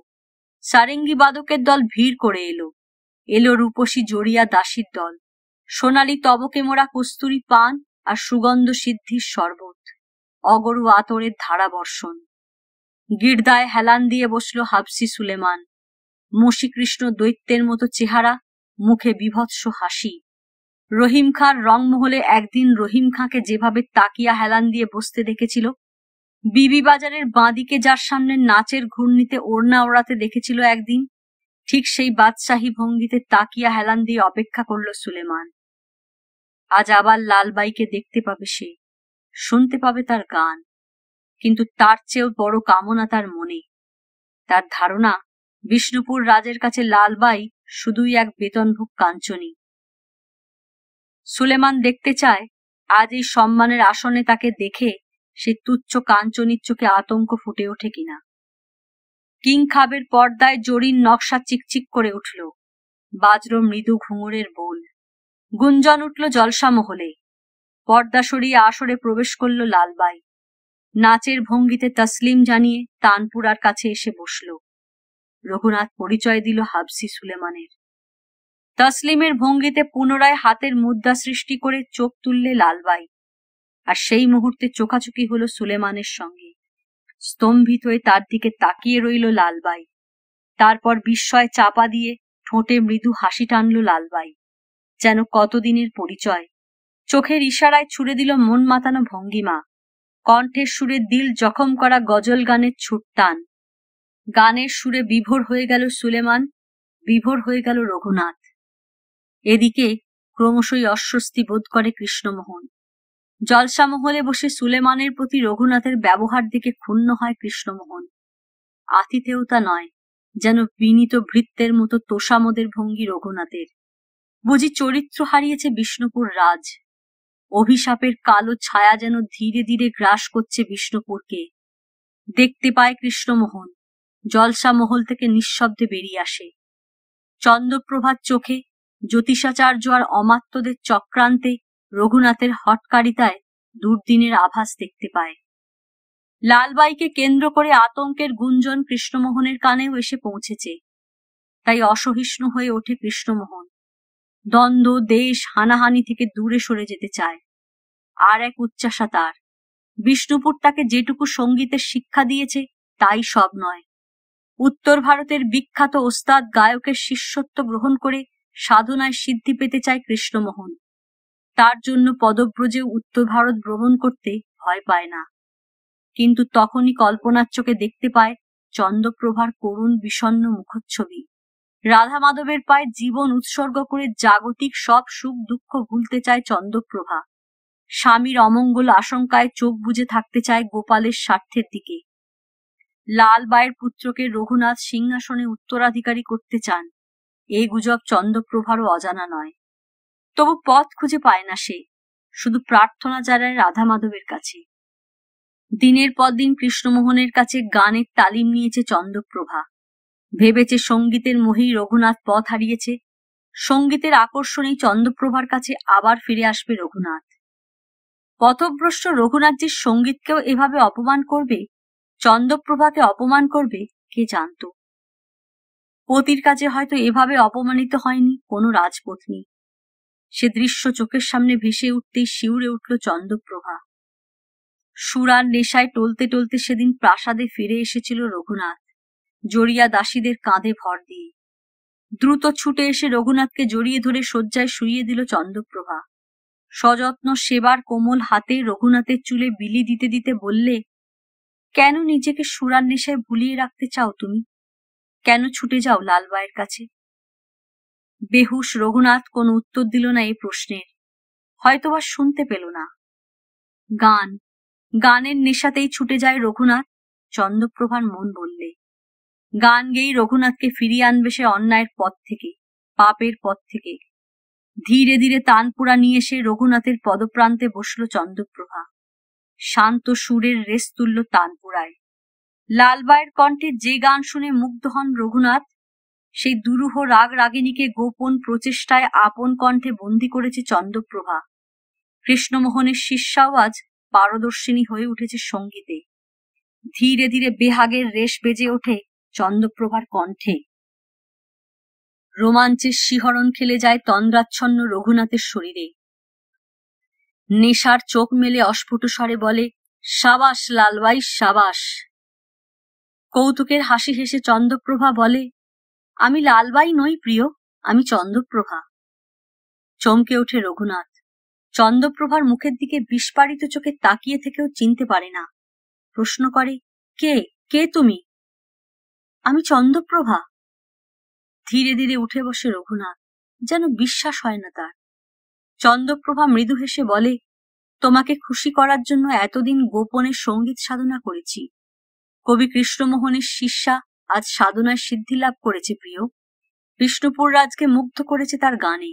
সারেঙ্গি বাদকের দল ভিড় করে এলো। এলো রূপসী জড়িয়া দাসীর দল, সোনালি তবকে মোড়া কস্তুরি পান আর সুগন্ধ সিদ্ধির শরবত, অগরু আতরের ধারা বর্ষণ। গির্দায় হেলান দিয়ে বসল হাবসি সুলেমান। মসিকৃষ্ণ দৈত্যের মতো চেহারা, মুখে বিভৎস হাসি। রহিম খাঁর রংমহলে একদিন রহিম খাঁকে যেভাবে তাকিয়া হেলান দিয়ে বসতে দেখেছিল, বিবি বাজারের বাঁদিকে যার সামনে নাচের ঘূর্ণিতে ওড়না ওড়াতে দেখেছিল একদিন, ঠিক সেই বাদশাহী ভঙ্গিতে তাকিয়া হেলান দিয়ে অপেক্ষা করল সুলেমান। আজ আবার লালবাইকে দেখতে পাবে সে, শুনতে পাবে তার গান, কিন্তু তার চেয়েও বড় কামনা তার মনে। তার ধারণা, বিষ্ণুপুর রাজের কাছে লালবাই শুধুই এক বেতনভোগ কাঞ্চনী। সুলেমান দেখতে চায় আজ এই সম্মানের আসনে তাকে দেখে সে তুচ্ছ কাঞ্চনীর চোখে আতঙ্ক ফুটে ওঠে কিনা। কিং খাবের পর্দায় জরির নকশা চিকচিক করে উঠল, বাজল মৃদু ঘুঙুরের বোল। গুঞ্জন উঠল জলসা মহলে। পর্দা সরিয়ে আসরে প্রবেশ করল লালবাই। নাচের ভঙ্গিতে তসলিম জানিয়ে তানপুরার কাছে এসে বসল। রঘুনাথ পরিচয় দিল হাবসি সুলেমানের। তসলিমের ভঙ্গিতে পুনরায় হাতের মুদ্রা সৃষ্টি করে চোখ তুললে লালবাই, আর সেই মুহূর্তে চোখাচোখি হলো সুলেমানের সঙ্গে। স্তম্ভিত হয়ে তার দিকে তাকিয়ে রইল লালবাই। তারপর বিস্ময় চাপা দিয়ে ঠোঁটে মৃদু হাসি টানল লালবাই, যেন কতদিনের পরিচয়। চোখের ইশারায় ছুড়ে দিল মন মাতানো ভঙ্গিমা, কণ্ঠের সুরে দিল জখম করা গজল গানের ছুটটান। গানের সুরে বিভোর হয়ে গেল সুলেমান, বিভোর হয়ে গেল রঘুনাথ। এদিকে ক্রমশই অস্বস্তি বোধ করে কৃষ্ণমোহন। জলসা মহলে বসে সুলেমানের প্রতি রঘুনাথের ব্যবহার দেখে ক্ষুণ্ণ হয় কৃষ্ণমোহন। আতিথেয়তা নয়, যেন বিনীত ভৃত্যের মতো তোষামোদের ভঙ্গি রঘুনাথের। বুঝি চরিত্র হারিয়েছে বিষ্ণুপুর রাজ। অভিশাপের কালো ছায়া যেন ধীরে ধীরে গ্রাস করছে বিষ্ণুপুরকে। দেখতে পায় কৃষ্ণমোহন, জলসা মহল থেকে নিঃশব্দে বেরিয়ে আসে। চন্দ্রপ্রভার চোখে জ্যোতিষাচার্য আর অমাত্যদের চক্রান্তে রঘুনাথের হটকারিতায় দুর্দিনের আভাস দেখতে পায়। লালবাইকে কেন্দ্র করে আতঙ্কের গুঞ্জন কৃষ্ণমোহনের কানেও এসে পৌঁছেছে। তাই অসহিষ্ণু হয়ে ওঠে কৃষ্ণমোহন। দ্বন্দ্ব, দেশ, হানাহানি থেকে দূরে সরে যেতে চায়। আর এক উচ্চাসা তার, বিষ্ণুপুর তাকে যেটুকু সঙ্গীতের শিক্ষা দিয়েছে তাই সব নয়। উত্তর ভারতের বিখ্যাত ওস্তাদ গায়কের শিষ্যত্ব গ্রহণ করে সাধনায় সিদ্ধি পেতে চায় কৃষ্ণমোহন। তার জন্য পদব্রজে উত্তর ভারত ভ্রমণ করতে ভয় পায় না। কিন্তু তখনই কল্পনার চোখে দেখতে পায় চন্দ্রপ্রভার করুণ বিষণ্ণ মুখচ্ছবি। রাধা মাধবের পায়ে জীবন উৎসর্গ করে জাগতিক সব সুখ দুঃখ ভুলতে চায় চন্দ্রপ্রভা। স্বামীর অমঙ্গল আশঙ্কায় চোখ বুজে থাকতে চায় গোপালের স্বার্থের দিকে। লালবাইয়ের পুত্রকে রঘুনাথ সিংহাসনে উত্তরাধিকারী করতে চান, এই গুজব চন্দ্রপ্রভারও অজানা নয়। তবু পথ খুঁজে পায় না সে, শুধু প্রার্থনা জানায় রাধা মাধবের কাছে। দিনের পর দিন কৃষ্ণমোহনের কাছে গানের তালিম নিয়েছে চন্দ্রপ্রভা। ভেবেছে সঙ্গীতের মোহেই রঘুনাথ পথ হারিয়েছে, সঙ্গীতের আকর্ষণেই চন্দ্রপ্রভার কাছে আবার ফিরে আসবে রঘুনাথ। পথভ্রষ্ট রঘুনাথজির সঙ্গীতকেও এভাবে অপমান করবে, চন্দ্রপ্রভাকে অপমান করবে, কে জানত। পতির কাছে হয়তো এভাবে অপমানিত হয়নি কোনো রাজপত্নী। সে দৃশ্য চোখের সামনে ভেসে উঠতেই শিউরে উঠল চন্দ্রপ্রভা। সুরার নেশায় টলতে টলতে সেদিন প্রাসাদে ফিরে এসেছিল রঘুনাথ, জড়িয়া দাসীদের কাঁধে ভর দিয়ে। দ্রুত ছুটে এসে রঘুনাথকে জড়িয়ে ধরে শয্যায় শুইয়ে দিল চন্দ্রপ্রভা। সযত্ন সেবার কোমল হাতে রঘুনাথের চুলে বিলি দিতে দিতে বললে, কেন নিজেকে সুরার নেশায় ভুলিয়ে রাখতে চাও তুমি? কেন ছুটে যাও লালবাইয়ের কাছে? বেহুশ রঘুনাথ কোনো উত্তর দিল না এই প্রশ্নের, হয়তোবা শুনতে পেল না। গানের নেশাতেই ছুটে যায় রঘুনাথ, চন্দ্রপ্রভার মন বললে। গান গেয়েই রঘুনাথকে ফিরিয়ে আনবে সে অন্যায়ের পথ থেকে, পাপের পথ থেকে। ধীরে ধীরে তানপুরা নিয়ে এসে রঘুনাথের পদপ্রান্তে বসল চন্দ্রপ্রভা। শান্ত সুরের রেস তুলল তানপুরায়। লালবাইয়ের কণ্ঠে যে গান শুনে মুগ্ধ হন রঘুনাথ, সেই দুরূহ রাগ রাগিনীকে গোপন প্রচেষ্টায় আপন কণ্ঠে বন্দী করেছে চন্দ্রপ্রভা। কৃষ্ণমোহনের শিষ্যাও আজ পারদর্শিনী হয়ে উঠেছে সঙ্গীতে। ধীরে ধীরে বেহাগের রেশ বেজে ওঠে চন্দ্রপ্রভার কণ্ঠে। রোমাঞ্চের শিহরণ খেলে যায় তন্দ্রাচ্ছন্ন রঘুনাথের শরীরে। নেশার চোখ মেলে অস্ফুট স্বরে বলে, সাবাস লালবাই সাবাস। কৌতুকের হাসি হেসে চন্দ্রপ্রভা বলে, আমি লালবাই নই প্রিয়, আমি চন্দ্রপ্রভা। চমকে ওঠে রঘুনাথ। চন্দ্রপ্রভার মুখের দিকে বিস্ফারিত চোখে তাকিয়ে থেকেও চিনতে পারে না। প্রশ্ন করে, কে কে তুমি? আমি চন্দ্রপ্রভা। ধীরে ধীরে উঠে বসে রঘুনাথ, যেন বিশ্বাস হয় না তার। চন্দ্রপ্রভা মৃদু হেসে বলে, তোমাকে খুশি করার জন্য এতদিন গোপনে সঙ্গীত সাধনা করেছি। কবি কৃষ্ণমোহনের শিষ্যা আজ সাধনায় সিদ্ধি লাভ করেছে প্রিয়। বিষ্ণুপুর রাজকে মুগ্ধ করেছে তার গানে।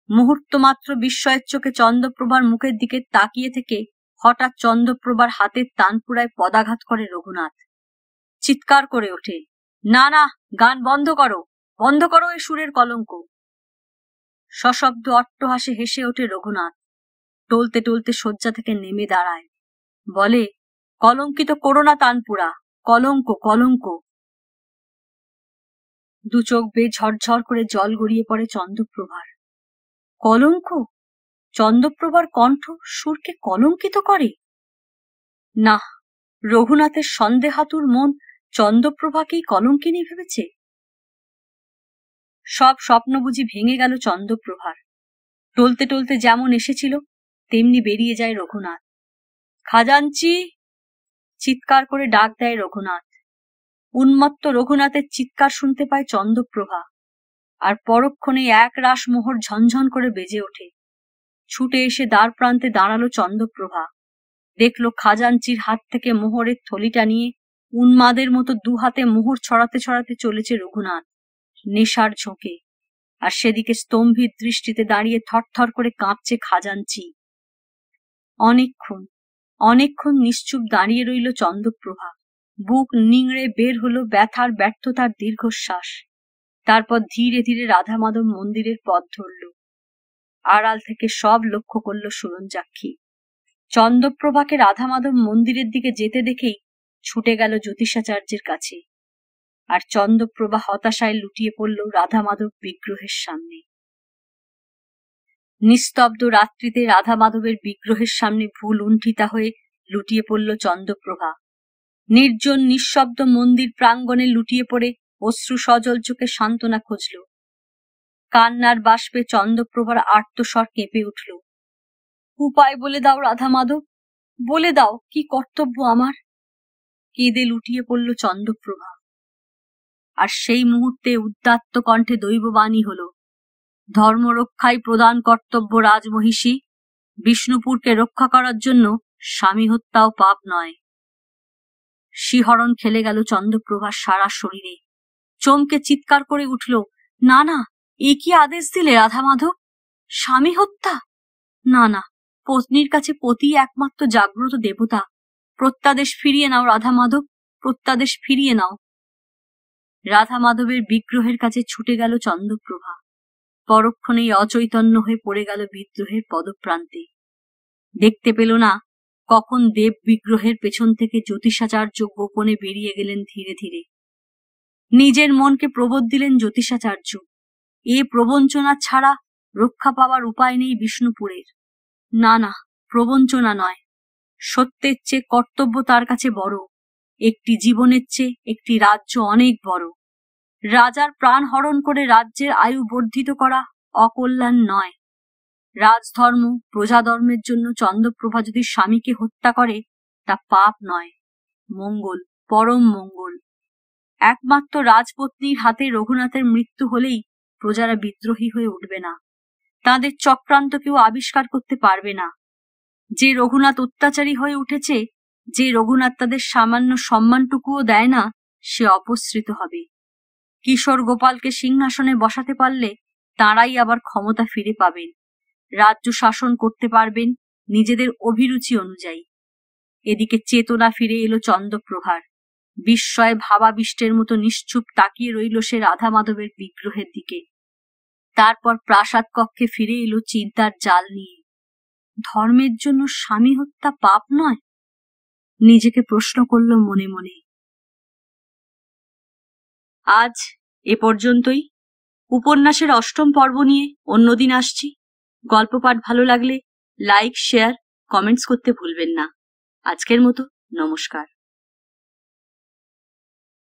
মুহূর্ত মাত্র বিস্ময়ের চোখে চন্দ্রপ্রভার মুখের দিকে তাকিয়ে থেকে হঠাৎ চন্দ্রপ্রভার হাতের তানপুরায় পদাঘাত করে রঘুনাথ। চিৎকার করে ওঠে, না না, গান বন্ধ করো, বন্ধ করো এ সুরের কলঙ্ক। সশব্দ অট্টহাসে হেসে ওঠে রঘুনাথ। টলতে টলতে শয্যা থেকে নেমে দাঁড়ায়, বলে, কলঙ্কিত করো না তানপুরা, কলঙ্ক কলঙ্ক। দু চোখ বেয়ে ঝরঝর করে জল গড়িয়ে পড়ে চন্দ্রপ্রভার। কলঙ্ক? চন্দ্রপ্রভার কণ্ঠ সুরকে কলঙ্কিত করে? না, রঘুনাথের সন্দেহাতুর মন চন্দ্রপ্রভাকেই কলঙ্কিনী ভেবেছে। সব স্বপ্ন বুঝি ভেঙে গেল চন্দ্রপ্রভার। টলতে টলতে যেমন এসেছিল তেমনি বেরিয়ে যায় রঘুনাথ। খাজাঞ্চি! চিৎকার করে ডাক দেয় রঘুনাথ। উন্মত্ত রঘুনাথের চিৎকার শুনতে পায় চন্দ্রপ্রভা, আর পরক্ষণে এক রাস মোহর ঝনঝন করে বেজে ওঠে। ছুটে এসে দ্বার প্রান্তে দাঁড়ালো চন্দ্রপ্রভা। দেখলো খাজাঞ্চির হাত থেকে মোহরের থলিটা নিয়ে উন্মাদের মতো দু হাতে মোহর ছড়াতে ছড়াতে চলেছে রঘুনাথ নেশার ঝোঁকে, আর সেদিকে স্তম্ভিত দৃষ্টিতে দাঁড়িয়ে থরথর করে কাঁপছে খাজাঞ্চি। অনেকক্ষণ অনেকক্ষণ নিশ্চুপ দাঁড়িয়ে রইল চন্দ্রপ্রভা। বুক নিংড়ে বের হলো ব্যথার ব্যর্থতার দীর্ঘশ্বাস। তারপর ধীরে ধীরে রাধা মাধব মন্দিরের পথ ধরল। আড়াল থেকে সব লক্ষ্য করল সুরঞ্জাক্ষী। চন্দ্রপ্রভাকে রাধা মাধব মন্দিরের দিকে যেতে দেখেই ছুটে গেল জ্যোতিষাচার্যের কাছে, আর চন্দ্রপ্রভা হতাশায় লুটিয়ে পড়ল রাধা মাধব বিগ্রহের সামনে। নিস্তব্ধ রাত্রিতে রাধা মাধবের বিগ্রহের সামনে ভুল উণ্ঠিতা হয়ে লুটিয়ে পড়ল চন্দ্রপ্রভা। নির্জন নিঃশব্দ মন্দির প্রাঙ্গণে লুটিয়ে পড়ে অশ্রু সজল চোখে সান্ত্বনা খুঁজল। কান্নার বাষ্পে চন্দ্রপ্রভার আর্তস্বর কেঁপে উঠল। উপায় বলে দাও রাধা মাধব, বলে দাও কি কর্তব্য আমার। কেঁদে লুটিয়ে পড়ল চন্দ্রপ্রভা। আর সেই মুহূর্তে উদ্দাত্ত কণ্ঠে দৈববাণী হল, ধর্মরক্ষাই প্রধান কর্তব্য রাজমহিষী। বিষ্ণুপুরকে রক্ষা করার জন্য স্বামী হত্যাও পাপ নয়। শিহরণ খেলে গেল চন্দ্রপ্রভার সারা শরীরে। চমকে চিৎকার করে উঠল, না না, এ কি আদেশ দিলে রাধা মাধব? স্বামী হত্যা? না না, পত্নীর কাছে পতি একমাত্র জাগ্রত দেবতা। প্রত্যাদেশ ফিরিয়ে নাও রাধা মাধব, প্রত্যাদেশ ফিরিয়ে নাও। রাধা মাধবের বিগ্রহের কাছে ছুটে গেল চন্দ্রপ্রভা। পরক্ষণেই অচৈতন্য হয়ে পড়ে গেল বিদ্রোহের পদপ্রান্তে। দেখতে পেল না কখন দেব বিগ্রহের পেছন থেকে জ্যোতিষাচার্য গোপনে বেরিয়ে গেলেন ধীরে ধীরে। নিজের মনকে প্রবোধ দিলেন জ্যোতিষাচার্য, এ প্রবঞ্চনা ছাড়া রক্ষা পাওয়ার উপায় নেই বিষ্ণুপুরের। না না, প্রবঞ্চনা নয়, সত্যের চেয়ে কর্তব্য তার কাছে বড়। একটি জীবনের চেয়ে একটি রাজ্য অনেক বড়। রাজার প্রাণ হরণ করে রাজ্যের আয়ু বর্ধিত করা অকল্যাণ নয়। রাজধর্ম প্রজাধর্মের জন্য চন্দ্রপ্রভা যদি স্বামীকে হত্যা করে তা পাপ নয়, মঙ্গল, পরম মঙ্গল। একমাত্র রাজপত্নীর হাতে রঘুনাথের মৃত্যু হলেই প্রজারা বিদ্রোহী হয়ে উঠবে না। তাদের চক্রান্ত কেউ আবিষ্কার করতে পারবে না। যে রঘুনাথ অত্যাচারী হয়ে উঠেছে, যে রঘুনাথ তাদের সামান্য সম্মানটুকুও দেয় না, সে অপসৃত হবে। কিশোর গোপালকে সিংহাসনে বসাতে পারলে তাঁরাই আবার ক্ষমতা ফিরে পাবেন, রাজ্য শাসন করতে পারবেন নিজেদের অভিরুচি অনুযায়ী। এদিকে চেতনা ফিরে এলো চন্দ্রপ্রভার। বিস্ময়ে ভাবাবিষ্টের মতো নিশ্চুপ তাকিয়ে রইল সে রাধা মাধবের বিগ্রহের দিকে। তারপর প্রাসাদ কক্ষে ফিরে এলো চিন্তার জাল নিয়ে। ধর্মের জন্য স্বামী হত্যা পাপ নয়? নিজেকে প্রশ্ন করল মনে মনে। আজ এ পর্যন্তই। উপন্যাসের ৮ম পর্ব নিয়ে অন্যদিন আসছি। গল্প পাঠ ভালো লাগলে লাইক, শেয়ার, কমেন্টস করতে ভুলবেন না। আজকের মতো নমস্কার।